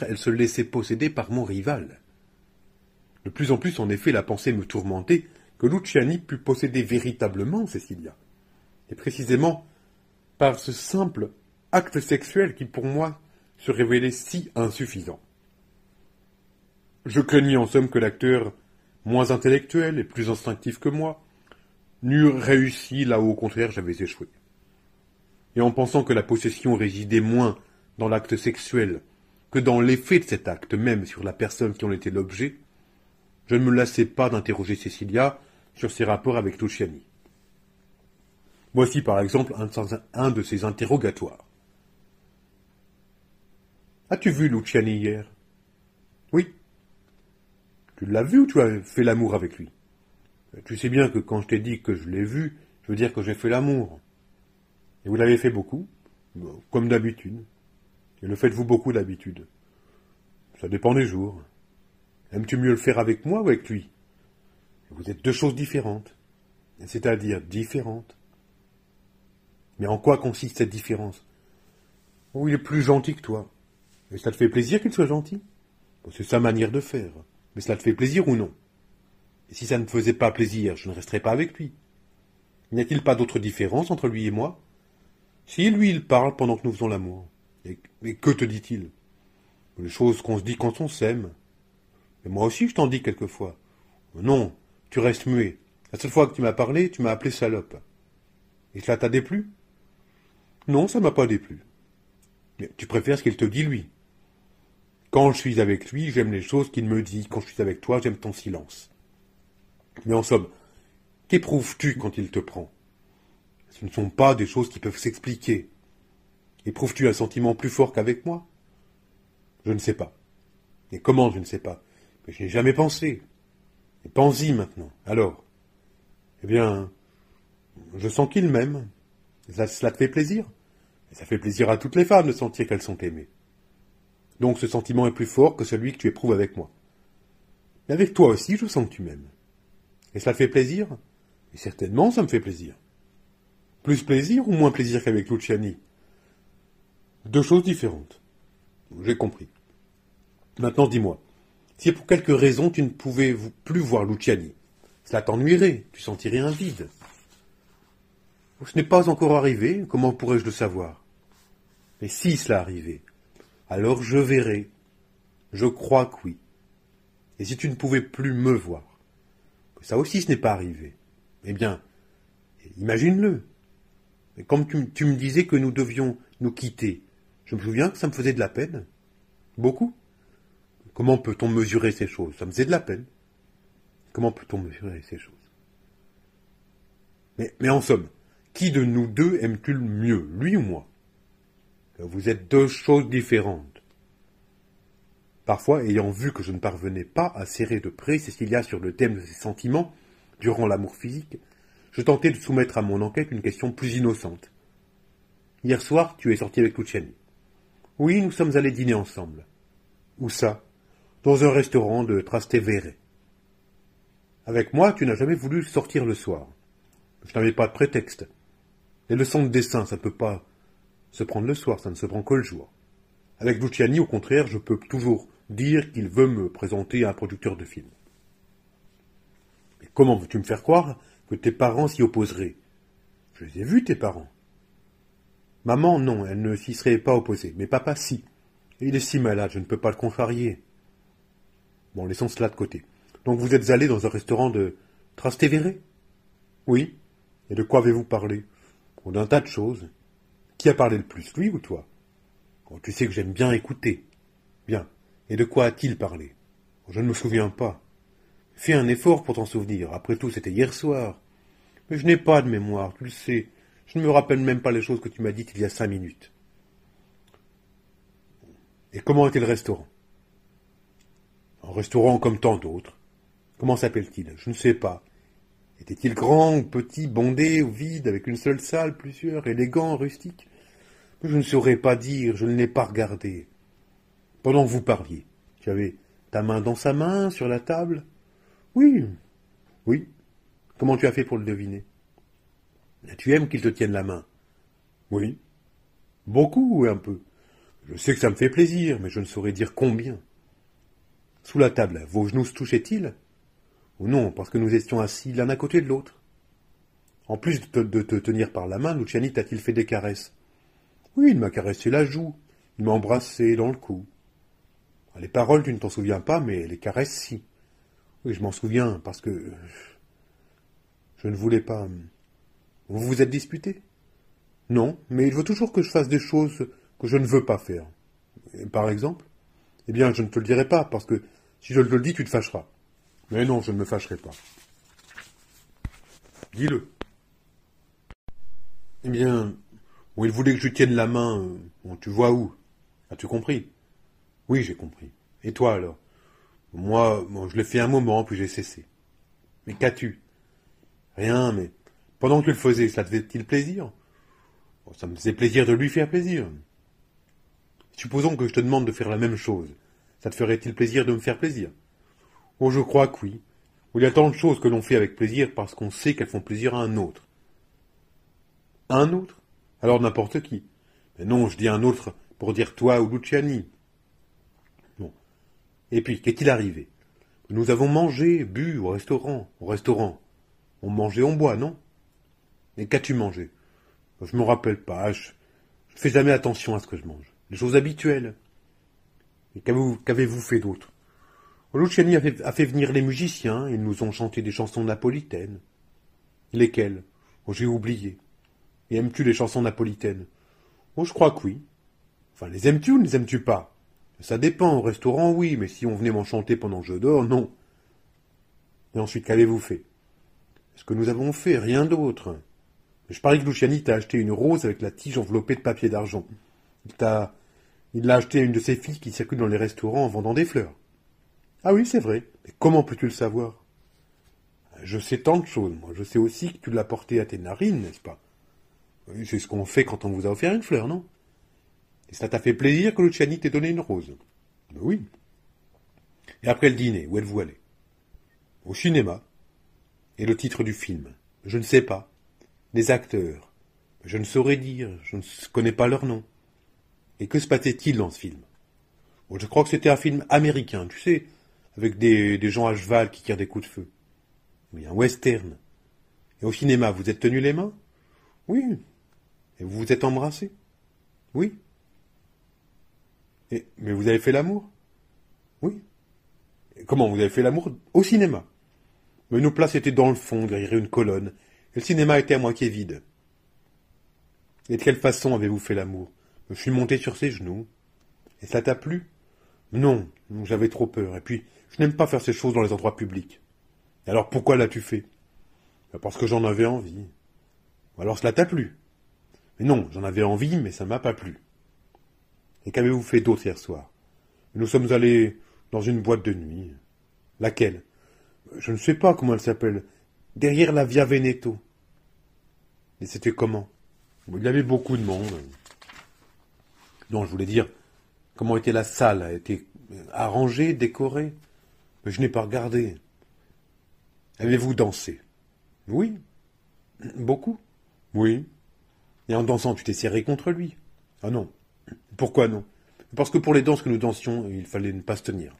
elle se laissait posséder par mon rival. De plus en plus, en effet, la pensée me tourmentait que Luciani pût posséder véritablement Cécilia, et précisément par ce simple acte sexuel qui, pour moi, se révélait si insuffisant. Je craignis en somme que l'acteur, moins intellectuel et plus instinctif que moi, n'eût réussi là où au contraire j'avais échoué. Et en pensant que la possession résidait moins dans l'acte sexuel que dans l'effet de cet acte même sur la personne qui en était l'objet, je ne me lassai pas d'interroger Cécilia sur ses rapports avec Luciani. Voici par exemple un de ses interrogatoires. « As-tu vu Luciani hier ?»« Oui. »« Tu l'as vu ou tu as fait l'amour avec lui ?»« Tu sais bien que quand je t'ai dit que je l'ai vu, je veux dire que j'ai fait l'amour. Et vous l'avez fait beaucoup, comme d'habitude. Et le faites-vous beaucoup d'habitude. Ça dépend des jours. Aimes-tu mieux le faire avec moi ou avec lui? Vous êtes 2 choses différentes, c'est-à-dire différentes. Mais en quoi consiste cette différence? Oh, il est plus gentil que toi. Et cela te fait plaisir qu'il soit gentil? Bon, c'est sa manière de faire. Mais cela te fait plaisir ou non? Et si ça ne me faisait pas plaisir, je ne resterais pas avec lui. N'y a-t-il pas d'autre différence entre lui et moi? Si lui, il parle pendant que nous faisons l'amour. Et que te dit-il? Les choses qu'on se dit quand on s'aime. Et moi aussi, je t'en dis quelquefois. Non, tu restes muet. La seule fois que tu m'as parlé, tu m'as appelé salope. Et cela t'a déplu? Non, ça m'a pas déplu. Mais tu préfères ce qu'il te dit, lui. Quand je suis avec lui, j'aime les choses qu'il me dit. Quand je suis avec toi, j'aime ton silence. Mais en somme, qu'éprouves-tu quand il te prend? Ce ne sont pas des choses qui peuvent s'expliquer. Éprouves-tu un sentiment plus fort qu'avec moi? Je ne sais pas. Et comment je ne sais pas? Mais je n'ai jamais pensé. Et pense-y maintenant. Alors? Eh bien, je sens qu'il m'aime. Et cela te fait plaisir? Et ça fait plaisir à toutes les femmes de sentir qu'elles sont aimées. Donc ce sentiment est plus fort que celui que tu éprouves avec moi. Mais avec toi aussi, je sens que tu m'aimes. Et cela te fait plaisir? Et certainement, ça me fait plaisir. Plus plaisir ou moins plaisir qu'avec Luciani? Deux choses différentes. J'ai compris. Maintenant, dis-moi, si pour quelque raison tu ne pouvais plus voir Luciani, cela t'ennuierait, tu sentirais un vide. Ce n'est pas encore arrivé, comment pourrais-je le savoir? Mais si cela arrivait, alors je verrai. Je crois que oui. Et si tu ne pouvais plus me voir, que ça aussi ce n'est pas arrivé, eh bien, imagine-le. Et comme tu me disais que nous devions nous quitter, je me souviens que ça me faisait de la peine. Beaucoup. Comment peut-on mesurer ces choses? Ça me faisait de la peine. Comment peut-on mesurer ces choses? Mais en somme, qui de nous deux aimes-tu le mieux, lui ou moi? Vous êtes deux choses différentes. Parfois, ayant vu que je ne parvenais pas à serrer de près Cécilia sur le thème de ses sentiments, durant l'amour physique, je tentais de soumettre à mon enquête une question plus innocente. Hier soir, tu es sorti avec Luciani. Oui, nous sommes allés dîner ensemble. Où ça? Dans un restaurant de Trastevere. Avec moi, tu n'as jamais voulu sortir le soir. Je n'avais pas de prétexte. Les leçons de dessin, ça ne peut pas se prendre le soir, ça ne se prend que le jour. Avec Luciani, au contraire, je peux toujours dire qu'il veut me présenter à un producteur de film. Mais comment veux-tu me faire croire que tes parents s'y opposeraient? Je les ai vus, tes parents. Maman, non, elle ne s'y serait pas opposée, mais papa, si. Et il est si malade, je ne peux pas le contrarier. Bon, laissons cela de côté. Donc vous êtes allé dans un restaurant de Trastevere? Oui. Et de quoi avez-vous parlé? D'un tas de choses. Qui a parlé le plus, lui ou toi? Tu sais que j'aime bien écouter. Bien. Et de quoi a-t-il parlé? Je ne me souviens pas. Fais un effort pour t'en souvenir. Après tout, c'était hier soir. Mais je n'ai pas de mémoire, tu le sais. Je ne me rappelle même pas les choses que tu m'as dites il y a 5 minutes. Et comment était le restaurant? Un restaurant comme tant d'autres. Comment s'appelle-t-il? Je ne sais pas. Était-il grand ou petit, bondé ou vide, avec une seule salle, plusieurs, élégant, rustique? Je ne saurais pas dire, je ne l'ai pas regardé. Pendant que vous parliez, tu avais ta main dans sa main, sur la table? Oui, oui. Comment tu as fait pour le deviner? Tu aimes qu'il te tienne la main? Oui. Beaucoup ou un peu? Je sais que ça me fait plaisir, mais je ne saurais dire combien. Sous la table, vos genoux se touchaient-ils? Ou non, parce que nous étions assis l'un à côté de l'autre. En plus de te tenir par la main, Luciani t'a-t-il fait des caresses? Oui, il m'a caressé la joue, il m'a embrassé dans le cou. Les paroles, tu ne t'en souviens pas, mais les caresses, si. Oui, je m'en souviens, parce que je ne voulais pas. Vous vous êtes disputé? Non, mais il veut toujours que je fasse des choses que je ne veux pas faire. Et par exemple? Eh bien, je ne te le dirai pas, parce que si je te le dis, tu te fâcheras. Mais non, je ne me fâcherai pas. Dis-le. Eh bien, bon, il voulait que je tienne la main. Bon, tu vois où? As-tu compris? Oui, j'ai compris. Et toi, alors? Moi, bon, je l'ai fait un moment, puis j'ai cessé. Mais qu'as-tu? Rien, mais pendant que tu le faisais, cela te fait-il plaisir? Bon, ça me faisait plaisir de lui faire plaisir. Supposons que je te demande de faire la même chose. Ça te ferait-il plaisir de me faire plaisir? Oh, je crois que oui. Il y a tant de choses que l'on fait avec plaisir parce qu'on sait qu'elles font plaisir à un autre. Un autre? Alors n'importe qui. Mais non, je dis un autre pour dire toi ou Luciani. Bon. Et puis, qu'est-il arrivé? Nous avons mangé, bu au restaurant. Au restaurant. On mangeait, on boit, non? Et qu'as-tu mangé? Je me rappelle pas. Je fais jamais attention à ce que je mange. Les choses habituelles. Et qu'avez-vous fait d'autre? Luciani a fait venir les musiciens, ils nous ont chanté des chansons napolitaines. Lesquelles? Oh, j'ai oublié. Et aimes-tu les chansons napolitaines? Oh, je crois que oui. Enfin, les aimes-tu ou ne les aimes-tu pas? Ça dépend, au restaurant, oui, mais si on venait m'en chanter pendant que je dors, non. Et ensuite, qu'avez-vous fait? Ce que nous avons fait, rien d'autre. Je parie que Luciani t'a acheté une rose avec la tige enveloppée de papier d'argent. Il l'a acheté à une de ses filles qui circule dans les restaurants en vendant des fleurs. Ah oui, c'est vrai. Mais comment peux-tu le savoir? Je sais tant de choses, moi. Je sais aussi que tu l'as porté à tes narines, n'est-ce pas? Oui, c'est ce qu'on fait quand on vous a offert une fleur, non? Et ça t'a fait plaisir que Luciani t'ait donné une rose? Ben oui. Et après le dîner, où êtes-vous allé? Au cinéma. Et le titre du film? Je ne sais pas. Les acteurs? Je ne saurais dire, je ne connais pas leur nom. Et que se passait-il dans ce film? Bon, je crois que c'était un film américain, tu sais, avec des gens à cheval qui tirent des coups de feu. Oui, un western. Et au cinéma, vous êtes tenus les mains? Oui. Et vous vous êtes embrassés? Oui. Mais vous avez fait l'amour? Oui. Et comment vous avez fait l'amour? Au cinéma. Mais nos places étaient dans le fond, derrière une colonne, et le cinéma était à moitié vide. Et de quelle façon avez-vous fait l'amour? Je suis monté sur ses genoux. Et ça t'a plu? Non, j'avais trop peur. Et puis, je n'aime pas faire ces choses dans les endroits publics. Et alors pourquoi l'as-tu fait? Parce que j'en avais envie. Ou alors cela t'a plu? Mais non, j'en avais envie, mais ça ne m'a pas plu. Et qu'avez-vous fait d'autre hier soir? Nous sommes allés dans une boîte de nuit. Laquelle? Je ne sais pas comment elle s'appelle. Derrière la Via Veneto. Et c'était comment? Il y avait beaucoup de monde. Non, je voulais dire, comment était la salle? Elle était arrangée, décorée? Mais je n'ai pas regardé. Avez-vous dansé? Oui. Beaucoup? Oui. Et en dansant, tu t'es serré contre lui? Ah non. Pourquoi non? Parce que pour les danses que nous dansions, il fallait ne pas se tenir.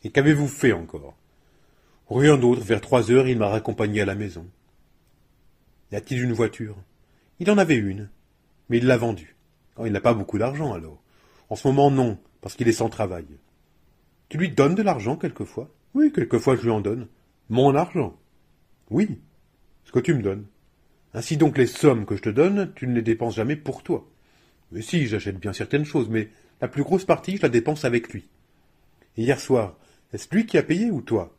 Et qu'avez-vous fait encore? Rien d'autre. Vers 3 heures, il m'a raccompagné à la maison. Y a-t-il une voiture? Il en avait une, mais il l'a vendue. Oh, il n'a pas beaucoup d'argent alors. En ce moment, non, parce qu'il est sans travail. Tu lui donnes de l'argent quelquefois? Oui, quelquefois je lui en donne. Mon argent? Oui, ce que tu me donnes. Ainsi donc les sommes que je te donne, tu ne les dépenses jamais pour toi. Mais si, j'achète bien certaines choses, mais la plus grosse partie, je la dépense avec lui. Et hier soir, est-ce lui qui a payé ou toi?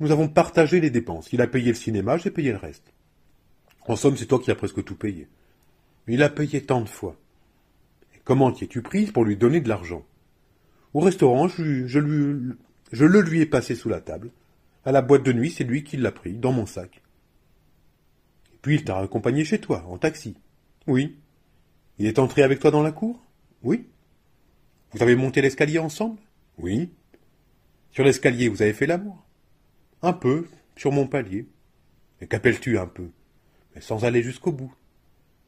Nous avons partagé les dépenses. Il a payé le cinéma, j'ai payé le reste. En somme, c'est toi qui as presque tout payé. Mais il a payé tant de fois. Et comment t'y es-tu prise pour lui donner de l'argent? Au restaurant, je le lui ai passé sous la table. À la boîte de nuit, c'est lui qui l'a pris, dans mon sac. Et puis il t'a accompagné chez toi, en taxi. Oui. Il est entré avec toi dans la cour? Oui. Vous avez monté l'escalier ensemble? Oui. Sur l'escalier, vous avez fait l'amour? Un peu, sur mon palier. Et qu'appelles-tu un peu? Mais sans aller jusqu'au bout.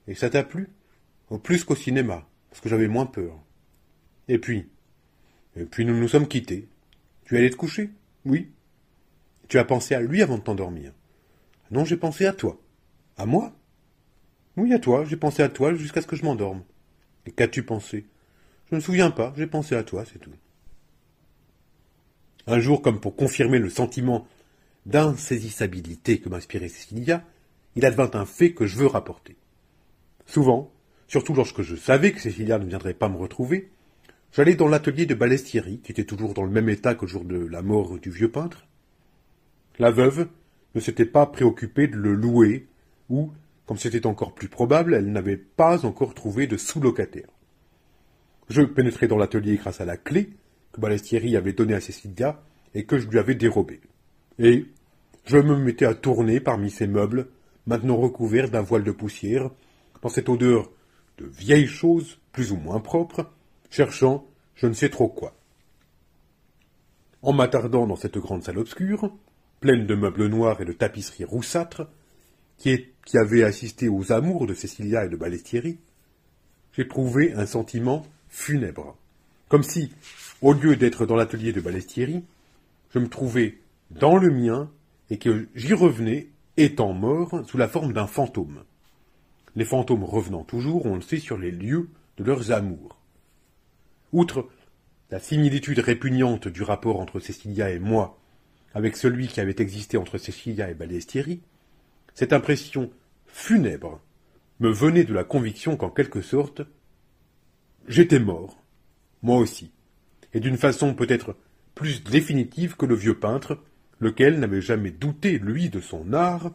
Et ça t'a plu? Au plus qu'au cinéma, parce que j'avais moins peur. Et puis nous nous sommes quittés. Tu es allé te coucher? Oui. Tu as pensé à lui avant de t'endormir? Non, j'ai pensé à toi. À moi? Oui, à toi, j'ai pensé à toi jusqu'à ce que je m'endorme. Et qu'as-tu pensé? Je ne me souviens pas, j'ai pensé à toi, c'est tout. Un jour, comme pour confirmer le sentiment d'insaisissabilité que m'inspirait Cécilia, il advint un fait que je veux rapporter. Souvent, surtout lorsque je savais que Cécilia ne viendrait pas me retrouver, j'allais dans l'atelier de Balestieri, qui était toujours dans le même état qu'au jour de la mort du vieux peintre. La veuve ne s'était pas préoccupée de le louer, ou, comme c'était encore plus probable, elle n'avait pas encore trouvé de sous-locataire. Je pénétrais dans l'atelier grâce à la clé que Balestieri avait donnée à Cécilia et que je lui avais dérobée. Et je me mettais à tourner parmi ces meubles, maintenant recouverts d'un voile de poussière, dans cette odeur de vieilles choses, plus ou moins propres, cherchant je ne sais trop quoi. En m'attardant dans cette grande salle obscure, pleine de meubles noirs et de tapisseries roussâtres, qui avait assisté aux amours de Cécilia et de Balestieri, j'éprouvai un sentiment funèbre. Comme si, au lieu d'être dans l'atelier de Balestieri, je me trouvais dans le mien et que j'y revenais, étant mort, sous la forme d'un fantôme. Les fantômes revenant toujours, on le sait, sur les lieux de leurs amours. Outre la similitude répugnante du rapport entre Cécilia et moi avec celui qui avait existé entre Cécilia et Balestieri, cette impression funèbre me venait de la conviction qu'en quelque sorte, j'étais mort, moi aussi, et d'une façon peut-être plus définitive que le vieux peintre, lequel n'avait jamais douté, lui, de son art,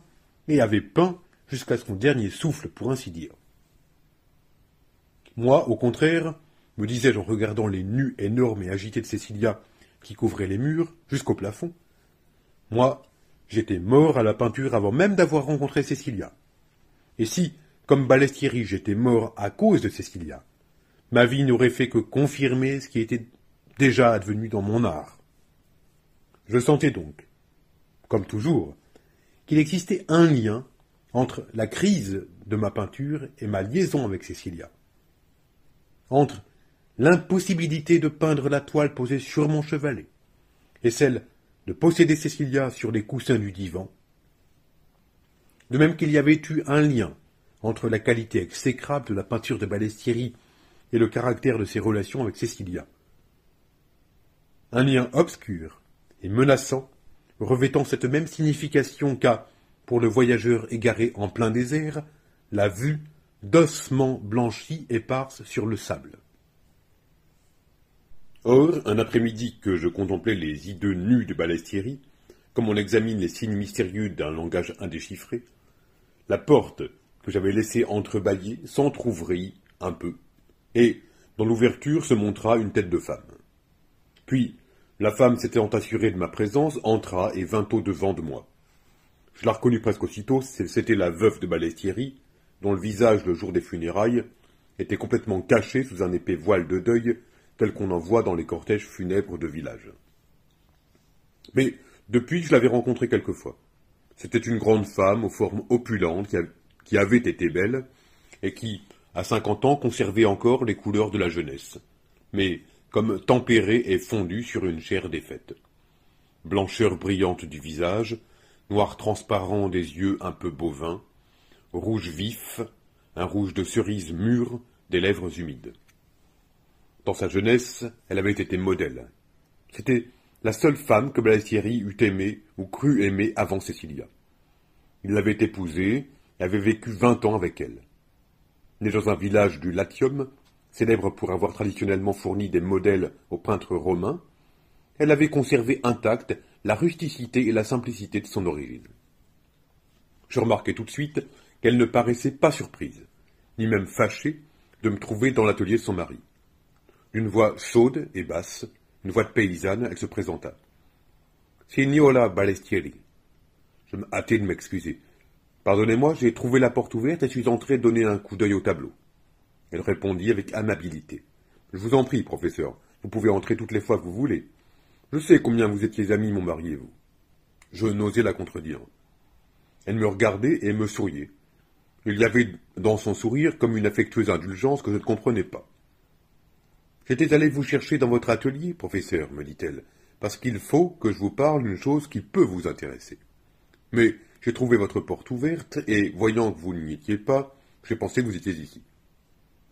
et avait peint jusqu'à son dernier souffle, pour ainsi dire. Moi, au contraire, me disais-je en regardant les nus énormes et agités de Cécilia qui couvraient les murs, jusqu'au plafond, moi, j'étais mort à la peinture avant même d'avoir rencontré Cécilia. Et si, comme Balestieri, j'étais mort à cause de Cécilia, ma vie n'aurait fait que confirmer ce qui était déjà advenu dans mon art. Je sentais donc, comme toujours, qu'il existait un lien entre la crise de ma peinture et ma liaison avec Cécilia, entre l'impossibilité de peindre la toile posée sur mon chevalet et celle de posséder Cécilia sur les coussins du divan, de même qu'il y avait eu un lien entre la qualité exécrable de la peinture de Balestrieri et le caractère de ses relations avec Cécilia. Un lien obscur et menaçant, revêtant cette même signification qu'a, pour le voyageur égaré en plein désert, la vue d'ossements blanchis éparses sur le sable. Or, un après-midi que je contemplais les hideux nus de Balestrieri, comme on examine les signes mystérieux d'un langage indéchiffré, la porte que j'avais laissée entrebâillée s'entr'ouvrit un peu, et, dans l'ouverture, se montra une tête de femme. Puis, la femme s'étant assurée de ma présence, entra et vint au-devant de moi. Je la reconnus presque aussitôt, c'était la veuve de Balestrieri, dont le visage, le jour des funérailles, était complètement caché sous un épais voile de deuil, tel qu'on en voit dans les cortèges funèbres de village. Mais, depuis, je l'avais rencontrée quelquefois. C'était une grande femme aux formes opulentes, qui avait été belle, et qui, à 50 ans, conservait encore les couleurs de la jeunesse, mais comme tempérée et fondue sur une chair défaite. Blancheur brillante du visage, noir transparent des yeux un peu bovins, rouge vif, un rouge de cerise mûre, des lèvres humides. Dans sa jeunesse, elle avait été modèle. C'était la seule femme que Balestrieri eût aimée ou cru aimer avant Cécilia. Il l'avait épousée et avait vécu 20 ans avec elle. Née dans un village du Latium, célèbre pour avoir traditionnellement fourni des modèles aux peintres romains, elle avait conservé intacte la rusticité et la simplicité de son origine. Je remarquai tout de suite qu'elle ne paraissait pas surprise, ni même fâchée, de me trouver dans l'atelier de son mari. D'une voix chaude et basse, une voix de paysanne, elle se présenta. « Signora Balestrieri. » Je me hâtai de m'excuser. « Pardonnez-moi, j'ai trouvé la porte ouverte et suis entré donner un coup d'œil au tableau. » Elle répondit avec amabilité. « Je vous en prie, professeur, vous pouvez entrer toutes les fois que vous voulez. Je sais combien vous étiez amis, mon mari et vous. » Je n'osais la contredire. Elle me regardait et me souriait. Il y avait dans son sourire comme une affectueuse indulgence que je ne comprenais pas. « J'étais allé vous chercher dans votre atelier, professeur, me dit-elle, parce qu'il faut que je vous parle d'une chose qui peut vous intéresser. Mais j'ai trouvé votre porte ouverte, et voyant que vous n'y étiez pas, j'ai pensé que vous étiez ici. »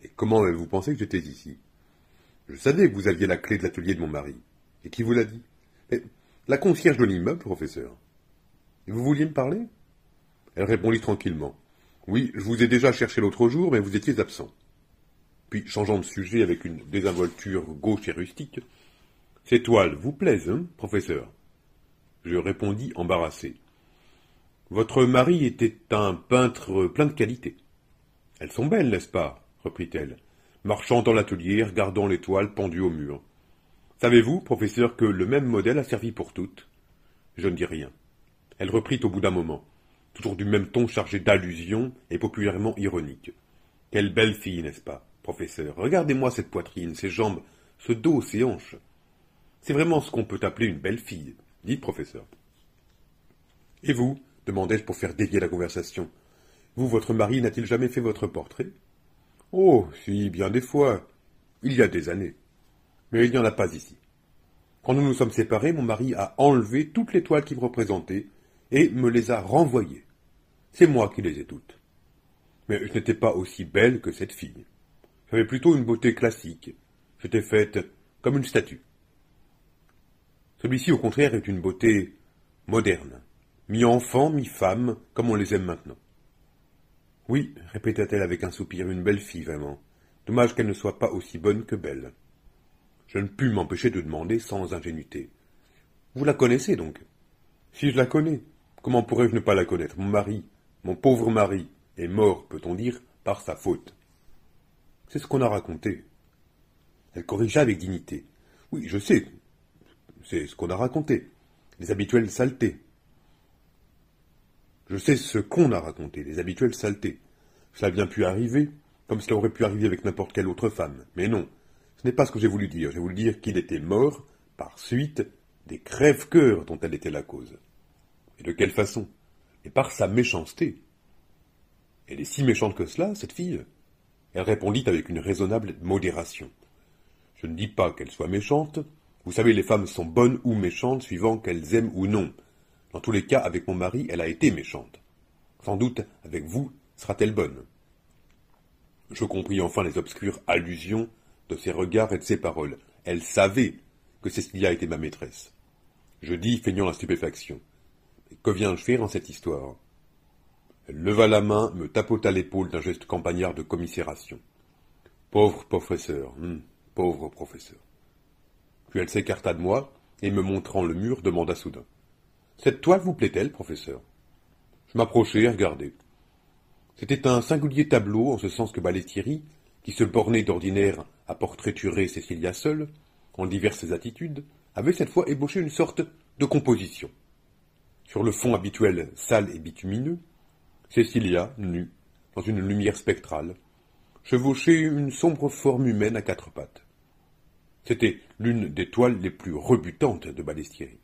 « Et comment avez-vous pensé que j'étais ici ? » ?»« Je savais que vous aviez la clé de l'atelier de mon mari. » »« Et qui vous l'a dit ? » ?»« Mais la concierge de l'immeuble, professeur. »« Et vous vouliez me parler ?» Elle répondit tranquillement. « Oui, je vous ai déjà cherché l'autre jour, mais vous étiez absent. » Puis, changeant de sujet avec une désinvolture gauche et rustique, « Ces toiles vous plaisent, hein, professeur ?» Je répondis embarrassé. « Votre mari était un peintre plein de qualités. »« Elles sont belles, n'est-ce pas ?» reprit-elle, marchant dans l'atelier, regardant les toiles pendues au mur. « Savez-vous, professeur, que le même modèle a servi pour toutes ?» Je ne dis rien. Elle reprit au bout d'un moment, toujours du même ton chargé d'allusions et populairement ironique. « Quelle belle fille, n'est-ce pas, professeur ? Regardez-moi cette poitrine, ces jambes, ce dos, ces hanches. C'est vraiment ce qu'on peut appeler une belle fille, dites, professeur. »« Et vous ? » demandai-je pour faire dévier la conversation. « Vous, votre mari, n'a-t-il jamais fait votre portrait ?»« Oh, si, bien des fois. Il y a des années. Mais il n'y en a pas ici. Quand nous nous sommes séparés, mon mari a enlevé toutes les toiles qui me représentaient et me les a renvoyées. C'est moi qui les ai toutes. Mais je n'étais pas aussi belle que cette fille. J'avais plutôt une beauté classique. J'étais faite comme une statue. Celui-ci, au contraire, est une beauté moderne, mi-enfant, mi-femme, comme on les aime maintenant. Oui, répéta-t-elle avec un soupir, une belle fille, vraiment. Dommage qu'elle ne soit pas aussi bonne que belle. Je ne pus m'empêcher de demander sans ingénuité. Vous la connaissez donc ? Si je la connais, comment pourrais-je ne pas la connaître ? Mon mari, mon pauvre mari, est mort, peut-on dire, par sa faute. C'est ce qu'on a raconté. Elle corrigea avec dignité. Oui, je sais. C'est ce qu'on a raconté. Les habituelles saletés. Je sais ce qu'on a raconté, les habituelles saletés. Cela a bien pu arriver, comme cela aurait pu arriver avec n'importe quelle autre femme. Mais non, ce n'est pas ce que j'ai voulu dire. J'ai voulu dire qu'il était mort par suite des crève-cœurs dont elle était la cause. Et de quelle façon ? Et par sa méchanceté. Elle est si méchante que cela, cette fille? Elle répondit avec une raisonnable modération. Je ne dis pas qu'elle soit méchante. Vous savez, les femmes sont bonnes ou méchantes suivant qu'elles aiment ou non. Dans tous les cas, avec mon mari, elle a été méchante. Sans doute, avec vous, sera-t-elle bonne. Je compris enfin les obscures allusions de ses regards et de ses paroles. Elle savait que Cécilia était ma maîtresse. Je dis, feignant la stupéfaction. Que viens-je faire en cette histoire? Elle leva la main, me tapota l'épaule d'un geste campagnard de commisération. Pauvre professeur, pauvre professeur. Puis elle s'écarta de moi, et me montrant le mur, demanda soudain. Cette toile vous plaît-elle, professeur? Je m'approchai et regardai. C'était un singulier tableau, en ce sens que Balestieri, qui se bornait d'ordinaire à portraiturer Cécilia seule, en diverses attitudes, avait cette fois ébauché une sorte de composition. Sur le fond habituel sale et bitumineux, Cécilia, nue, dans une lumière spectrale, chevauchait une sombre forme humaine à quatre pattes. C'était l'une des toiles les plus rebutantes de Balestieri.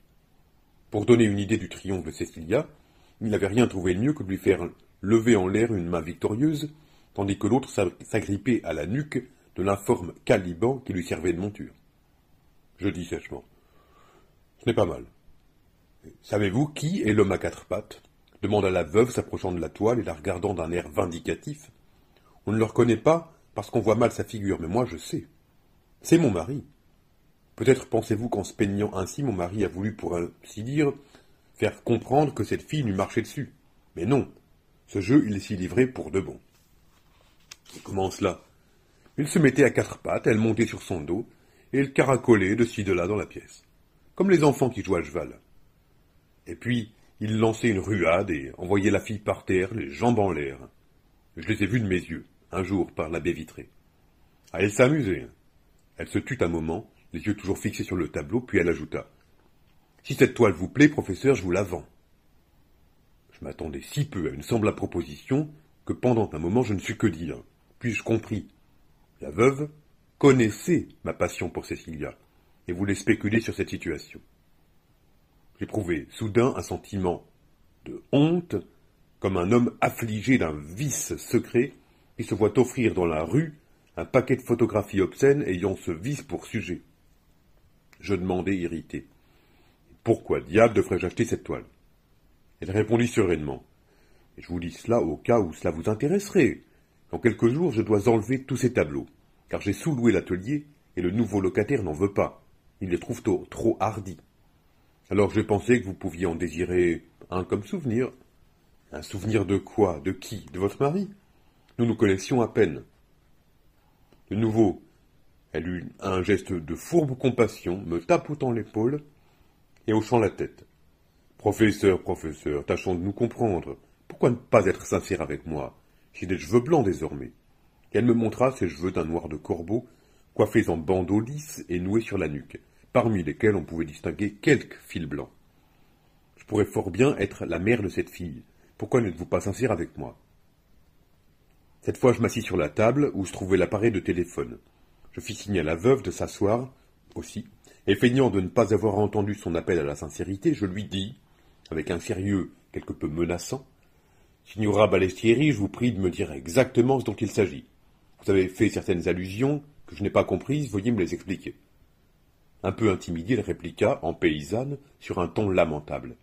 Pour donner une idée du triomphe de Cécilia, il n'avait rien trouvé de mieux que de lui faire lever en l'air une main victorieuse, tandis que l'autre s'agrippait à la nuque de l'informe Caliban qui lui servait de monture. Je dis sèchement. Ce n'est pas mal. Savez-vous qui est l'homme à quatre pattes? Demanda la veuve, s'approchant de la toile et la regardant d'un air vindicatif. On ne le reconnaît pas parce qu'on voit mal sa figure, mais moi je sais. C'est mon mari. Peut-être pensez-vous qu'en se peignant ainsi, mon mari a voulu, pour ainsi dire, faire comprendre que cette fille lui marchait dessus. Mais non, ce jeu il s'y livrait pour de bon. Comment cela? Il se mettait à quatre pattes, elle montait sur son dos, et il caracolait de ci de là dans la pièce, comme les enfants qui jouent à cheval. Et puis, il lançait une ruade et envoyait la fille par terre, les jambes en l'air. Je les ai vus de mes yeux, un jour, par la baie vitrée. Ah, elle s'amusait. Elle se tut un moment, les yeux toujours fixés sur le tableau, puis elle ajouta. Si cette toile vous plaît, professeur, je vous la vends. Je m'attendais si peu à une semblable proposition que pendant un moment je ne sus que dire. Puis je compris. La veuve connaissait ma passion pour Cécilia et voulait spéculer sur cette situation. J'éprouvai soudain un sentiment de honte, comme un homme affligé d'un vice secret qui se voit offrir dans la rue un paquet de photographies obscènes ayant ce vice pour sujet. Je demandai irrité. Pourquoi diable devrais-je acheter cette toile? Elle répondit sereinement. Je vous dis cela au cas où cela vous intéresserait. Dans quelques jours, je dois enlever tous ces tableaux, car j'ai sous-loué l'atelier et le nouveau locataire n'en veut pas. Il les trouve trop hardis. Alors j'ai pensé que vous pouviez en désirer un comme souvenir. Un souvenir de quoi? De qui? De votre mari? Nous nous connaissions à peine. De nouveau, elle eut un geste de fourbe compassion, me tapotant l'épaule et hochant la tête. Professeur, tâchons de nous comprendre. Pourquoi ne pas être sincère avec moi? J'ai des cheveux blancs désormais. Et elle me montra ses cheveux d'un noir de corbeau, coiffés en bandeaux lisses et noués sur la nuque, parmi lesquels on pouvait distinguer quelques fils blancs. Je pourrais fort bien être la mère de cette fille. Pourquoi n'êtes-vous pas sincère avec moi? Cette fois, je m'assis sur la table où se trouvait l'appareil de téléphone. Je fis signe à la veuve de s'asseoir aussi, et feignant de ne pas avoir entendu son appel à la sincérité, je lui dis, avec un sérieux quelque peu menaçant, Signora Balestieri, je vous prie de me dire exactement ce dont il s'agit. Vous avez fait certaines allusions que je n'ai pas comprises, veuillez me les expliquer. Un peu intimidée, elle répliqua, en paysanne, sur un ton lamentable.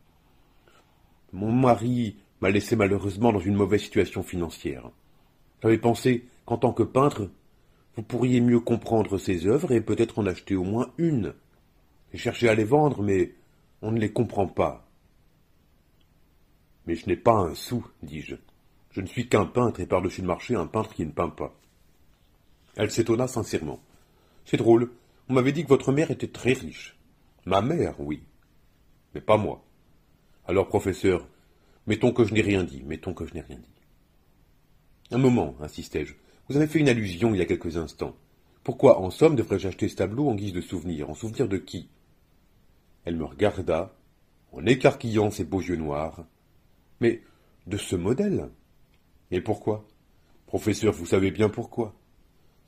Mon mari m'a laissé malheureusement dans une mauvaise situation financière. J'avais pensé qu'en tant que peintre, vous pourriez mieux comprendre ses œuvres et peut-être en acheter au moins une. J'ai cherché à les vendre, mais on ne les comprend pas. Mais je n'ai pas un sou, dis-je. Je ne suis qu'un peintre et par-dessus le marché un peintre qui ne peint pas. Elle s'étonna sincèrement. C'est drôle, on m'avait dit que votre mère était très riche. Ma mère, oui, mais pas moi. Alors, professeur, mettons que je n'ai rien dit, Un moment, insistai-je, vous avez fait une allusion il y a quelques instants. Pourquoi, en somme, devrais-je acheter ce tableau en guise de souvenir? En souvenir de qui? Elle me regarda, en écarquillant ses beaux yeux noirs. Mais de ce modèle? Et pourquoi? Professeur, vous savez bien pourquoi.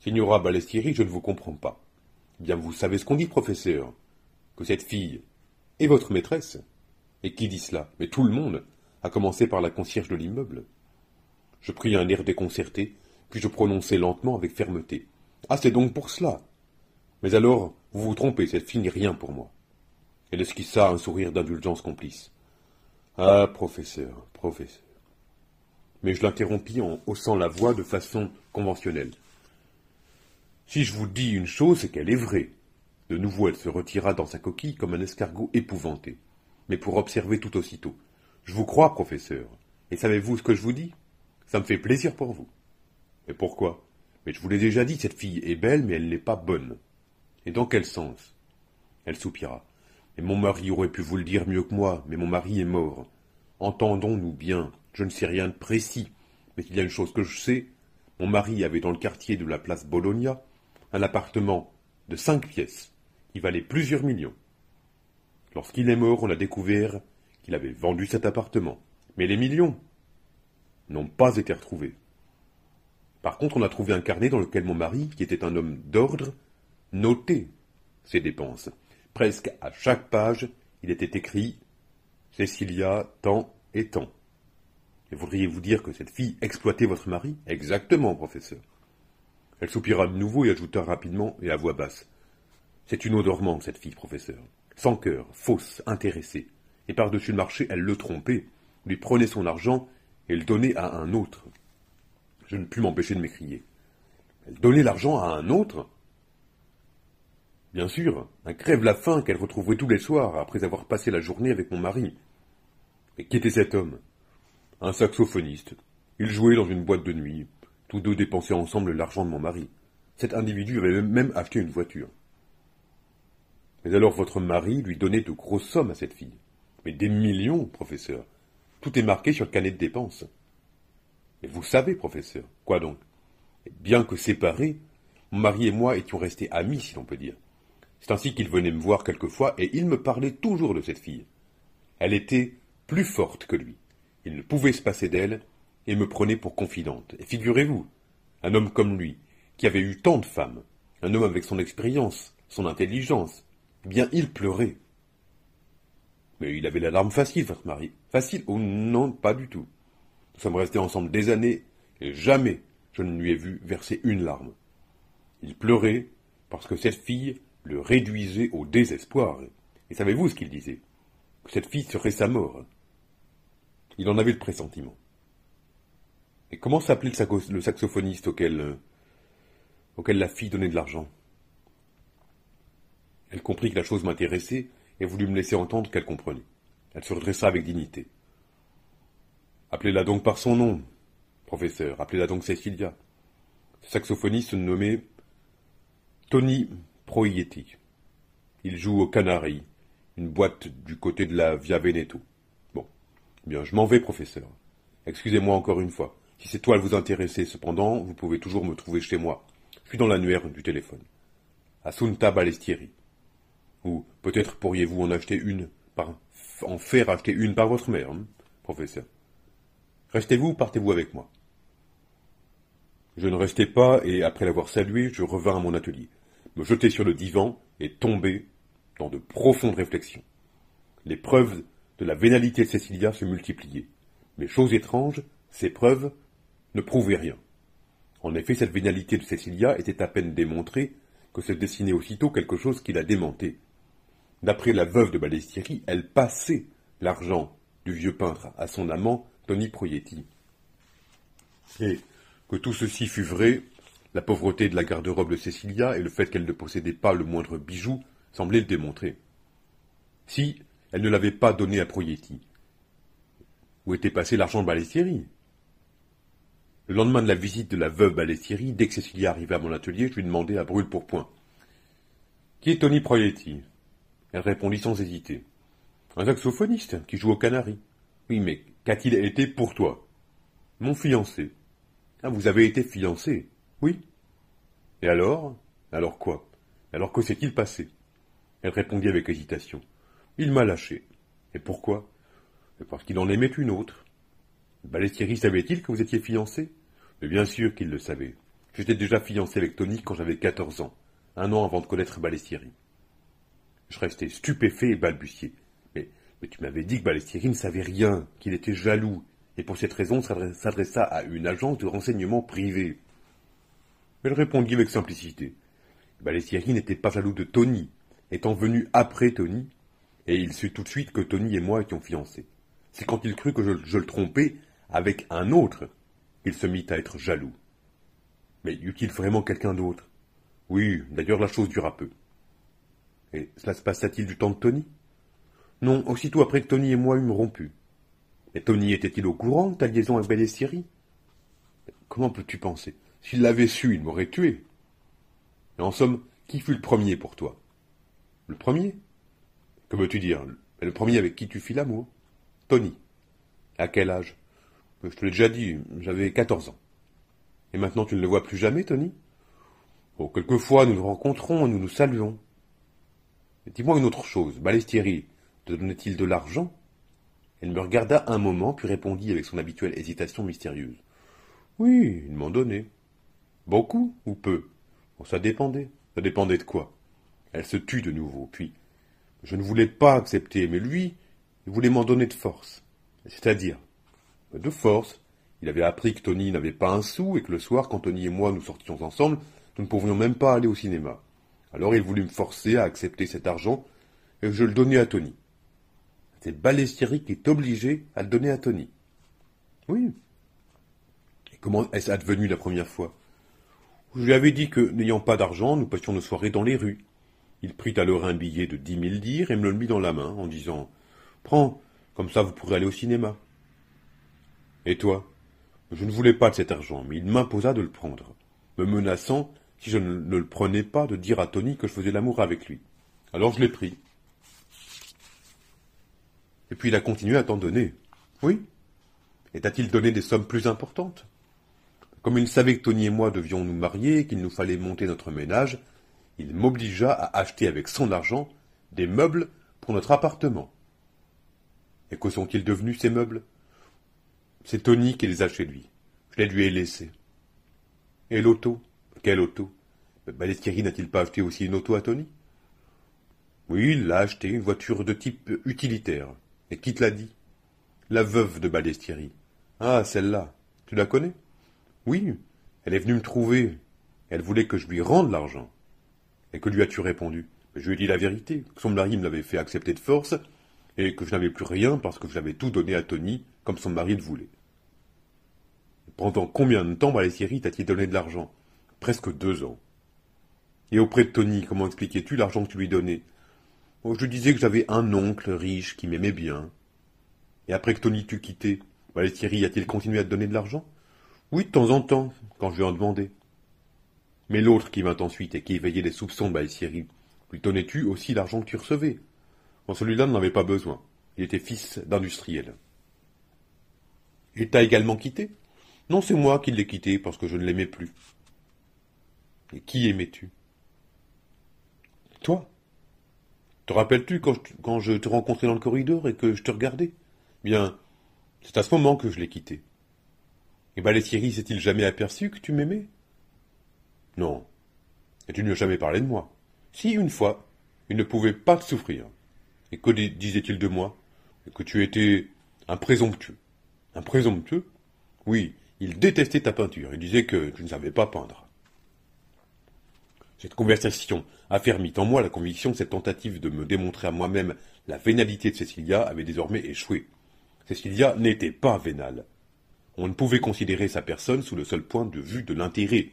Signora Balestieri, je ne vous comprends pas. Eh bien, vous savez ce qu'on dit, professeur, que cette fille est votre maîtresse. Et qui dit cela? Mais tout le monde, à commencer par la concierge de l'immeuble. Je pris un air déconcerté, puis je prononçai lentement avec fermeté. Ah, c'est donc pour cela. Mais alors, vous vous trompez, cette fille n'est rien pour moi. Elle esquissa un sourire d'indulgence complice. Ah, professeur, professeur. Mais je l'interrompis en haussant la voix de façon conventionnelle. Si je vous dis une chose, c'est qu'elle est vraie. De nouveau, elle se retira dans sa coquille comme un escargot épouvanté, mais pour observer tout aussitôt. Je vous crois, professeur. Et savez-vous ce que je vous dis? Ça me fait plaisir pour vous. Mais pourquoi? Mais je vous l'ai déjà dit, cette fille est belle, mais elle n'est pas bonne. Et dans quel sens? Elle soupira. Et mon mari aurait pu vous le dire mieux que moi, mais mon mari est mort. Entendons-nous bien, je ne sais rien de précis, mais il y a une chose que je sais. Mon mari avait dans le quartier de la place Bologna un appartement de 5 pièces, qui valait plusieurs millions. Lorsqu'il est mort, on a découvert qu'il avait vendu cet appartement. Mais les millions n'ont pas été retrouvés. Par contre, on a trouvé un carnet dans lequel mon mari, qui était un homme d'ordre, notait ses dépenses. Presque à chaque page, il était écrit « Cécilia, tant et tant ». Et voudriez-vous dire que cette fille exploitait votre mari? Exactement, professeur. Elle soupira de nouveau et ajouta rapidement et à voix basse. C'est une eau dormante, cette fille, professeur. Sans cœur, fausse, intéressée. Et par-dessus le marché, elle le trompait, lui prenait son argent et le donnait à un autre. Je ne pus m'empêcher de m'écrier. Elle donnait l'argent à un autre? Bien sûr, un crève-la-faim qu'elle retrouvait tous les soirs après avoir passé la journée avec mon mari. Mais qui était cet homme? Un saxophoniste. Il jouait dans une boîte de nuit. Tous deux dépensaient ensemble l'argent de mon mari. Cet individu avait même acheté une voiture. Mais alors votre mari lui donnait de grosses sommes à cette fille. Mais des millions, professeur. Tout est marqué sur le carnet de dépenses. Mais vous savez, professeur. Quoi donc? Bien que séparés, mon mari et moi étions restés amis, si l'on peut dire. C'est ainsi qu'il venait me voir quelquefois, et il me parlait toujours de cette fille. Elle était plus forte que lui. Il ne pouvait se passer d'elle, et me prenait pour confidente. Et figurez-vous, un homme comme lui, qui avait eu tant de femmes, un homme avec son expérience, son intelligence, eh bien, il pleurait. Mais il avait la larme facile, votre mari. Facile? Oh non, pas du tout. Nous sommes restés ensemble des années, et jamais je ne lui ai vu verser une larme. Il pleurait parce que cette fille le réduisait au désespoir. Et savez-vous ce qu'il disait? Que cette fille serait sa mort. Il en avait le pressentiment. Et comment s'appelait le saxophoniste auquel la fille donnait de l'argent? Elle comprit que la chose m'intéressait et voulut me laisser entendre qu'elle comprenait. Elle se redressa avec dignité. Appelez-la donc par son nom, professeur, appelez-la donc Cécilia. Ce saxophoniste se nommait Tony Proietti. Il joue au Canari, une boîte du côté de la Via Veneto. Bon, eh bien, je m'en vais, professeur. Excusez-moi encore une fois. Si ces toiles vous intéressaient, cependant, vous pouvez toujours me trouver chez moi. Je suis dans l'annuaire du téléphone. Assunta Balestieri. Ou peut-être pourriez-vous en faire acheter une par votre mère, professeur. Restez-vous ou partez-vous avec moi? Je ne restai pas, et après l'avoir salué, je revins à mon atelier, me jetai sur le divan et tombai dans de profondes réflexions. Les preuves de la vénalité de Cécilia se multipliaient. Mais chose étrange, ces preuves ne prouvaient rien. En effet, cette vénalité de Cécilia était à peine démontrée que se dessinait aussitôt quelque chose qui la démentait. D'après la veuve de Balestieri, elle passait l'argent du vieux peintre à son amant Tony Proietti. Et que tout ceci fût vrai, la pauvreté de la garde-robe de Cécilia et le fait qu'elle ne possédait pas le moindre bijou semblaient le démontrer. Si elle ne l'avait pas donné à Proietti, où était passé l'argent de Balestieri? Le lendemain de la visite de la veuve Balestieri, dès que Cécilia arriva à mon atelier, je lui demandai à brûle-pourpoint. Qui est Tony Proietti? Elle répondit sans hésiter. Un saxophoniste qui joue au Canari. Oui, mais qu'a-t-il été pour toi? Mon fiancé. Ah, vous avez été fiancé? Oui. Et alors? Alors quoi? Alors que s'est-il passé? Elle répondit avec hésitation. Il m'a lâché. Et pourquoi? Parce qu'il en aimait une autre. Balestieri savait-il que vous étiez fiancé? Mais bien sûr qu'il le savait. J'étais déjà fiancé avec Tony quand j'avais 14 ans, un an avant de connaître Balestieri. Je restais stupéfait et balbutiai. Mais tu m'avais dit que Balestieri ne savait rien, qu'il était jaloux, et pour cette raison s'adressa à une agence de renseignement privée. Elle répondit avec simplicité. Balestieri n'était pas jaloux de Tony, étant venu après Tony, et il sut tout de suite que Tony et moi étions fiancés. C'est quand il crut que je le trompais avec un autre qu'il se mit à être jaloux. Mais eut-il vraiment quelqu'un d'autre? Oui, d'ailleurs la chose dura peu. Et cela se passa-t-il du temps de Tony? Non, aussitôt après que Tony et moi eûmes rompu. Et Tony était-il au courant de ta liaison avec Balestieri? Comment peux-tu penser? S'il l'avait su, il m'aurait tué. Et en somme, qui fut le premier pour toi? Le premier? Que veux-tu dire? Le premier avec qui tu fis l'amour? Tony. À quel âge? Je te l'ai déjà dit, j'avais 14 ans. Et maintenant tu ne le vois plus jamais, Tony? Oh, quelquefois nous nous rencontrons et nous nous saluons. Dis-moi une autre chose, Balestieri te donnait-il de l'argent? Elle me regarda un moment, puis répondit avec son habituelle hésitation mystérieuse. Oui, il m'en donnait. Beaucoup ou peu? Bon, ça dépendait. Ça dépendait de quoi? Elle se tut de nouveau, puis je ne voulais pas accepter, mais lui, il voulait m'en donner de force. C'est-à-dire, de force, il avait appris que Tony n'avait pas un sou et que le soir, quand Tony et moi nous sortions ensemble, nous ne pouvions même pas aller au cinéma. Alors il voulut me forcer à accepter cet argent et je le donnais à Tony. C'est Balestieri qui est obligé à le donner à Tony. Oui. Et comment est-ce advenu la première fois? Je lui avais dit que, n'ayant pas d'argent, nous passions nos soirées dans les rues. Il prit alors un billet de 10 000 dires et me le mit dans la main en disant « Prends, comme ça vous pourrez aller au cinéma. » Et toi? Je ne voulais pas de cet argent, mais il m'imposa de le prendre, me menaçant, si je ne le prenais pas, de dire à Tony que je faisais l'amour avec lui. Alors je l'ai pris. Et puis il a continué à t'en donner. Oui. Et t'a-t-il donné des sommes plus importantes? Comme il savait que Tony et moi devions nous marier et qu'il nous fallait monter notre ménage, il m'obligea à acheter avec son argent des meubles pour notre appartement. Et que sont-ils devenus, ces meubles? C'est Tony qui les a chez lui. Je les lui ai laissés. Et l'auto? Quelle auto? Balestieri n'a-t-il pas acheté aussi une auto à Tony? Oui, il l'a acheté, une voiture de type utilitaire. Et qui te l'a dit? La veuve de Balestieri. Ah, celle-là. Tu la connais? Oui, elle est venue me trouver. Elle voulait que je lui rende l'argent. Et que lui as-tu répondu? Je lui ai dit la vérité, que son mari me l'avait fait accepter de force, et que je n'avais plus rien parce que je l'avais tout donné à Tony, comme son mari le voulait. Pendant combien de temps Balestieri t'a-t-il donné de l'argent? Presque 2 ans. Et auprès de Tony, comment expliquais-tu l'argent que tu lui donnais? Oh, je lui disais que j'avais un oncle riche qui m'aimait bien. Et après que Tony t'eut quitté, Balestieri a-t-il continué à te donner de l'argent? Oui, de temps en temps, quand je lui en demandais. Mais l'autre qui vint ensuite et qui éveillait les soupçons de Balestieri, lui donnais-tu aussi l'argent que tu recevais? Bon, celui-là n'en avait pas besoin. Il était fils d'industriel. Il t'a également quitté? Non, c'est moi qui l'ai quitté parce que je ne l'aimais plus. Et qui aimais-tu? Toi? Te rappelles-tu quand je te rencontrais dans le corridor et que je te regardais? Bien, c'est à ce moment que je l'ai quitté. Et Balestieri s'est-il jamais aperçu que tu m'aimais? Non. Et tu ne lui as jamais parlé de moi. Si, une fois, il ne pouvait pas te souffrir. Et que disait-il de moi? Que tu étais un présomptueux. Un présomptueux? Oui, il détestait ta peinture. Il disait que tu ne savais pas peindre. Cette conversation affermit en moi la conviction que cette tentative de me démontrer à moi-même la vénalité de Cecilia avait désormais échoué. Cecilia n'était pas vénale. On ne pouvait considérer sa personne sous le seul point de vue de l'intérêt.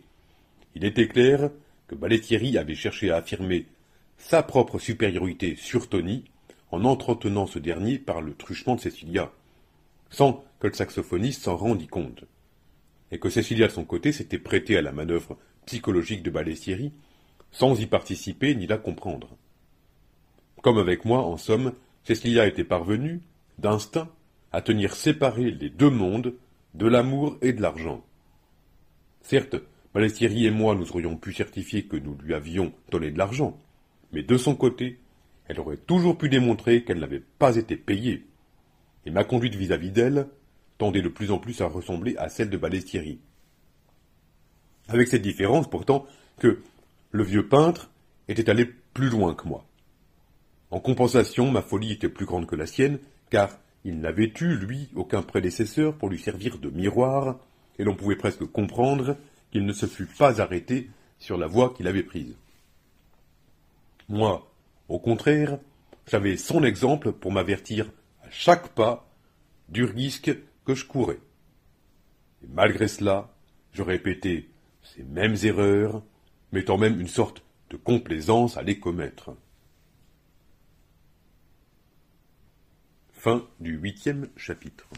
Il était clair que Balestieri avait cherché à affirmer sa propre supériorité sur Tony en entretenant ce dernier par le truchement de Cecilia, sans que le saxophoniste s'en rendît compte, et que Cecilia de son côté s'était prêtée à la manœuvre psychologique de Balestieri, sans y participer ni la comprendre. Comme avec moi, en somme, Cecilia était parvenue, d'instinct, à tenir séparés les deux mondes, de l'amour et de l'argent. Certes, Balestieri et moi nous aurions pu certifier que nous lui avions donné de l'argent, mais de son côté, elle aurait toujours pu démontrer qu'elle n'avait pas été payée, et ma conduite vis-à-vis d'elle tendait de plus en plus à ressembler à celle de Balestieri. Avec cette différence, pourtant, que le vieux peintre était allé plus loin que moi. En compensation, ma folie était plus grande que la sienne, car Il n'avait eu, lui, aucun prédécesseur pour lui servir de miroir, et l'on pouvait presque comprendre qu'il ne se fût pas arrêté sur la voie qu'il avait prise. Moi, au contraire, j'avais son exemple pour m'avertir à chaque pas du risque que je courais. Et malgré cela, je répétais ces mêmes erreurs, mettant même une sorte de complaisance à les commettre. Fin du 8e chapitre.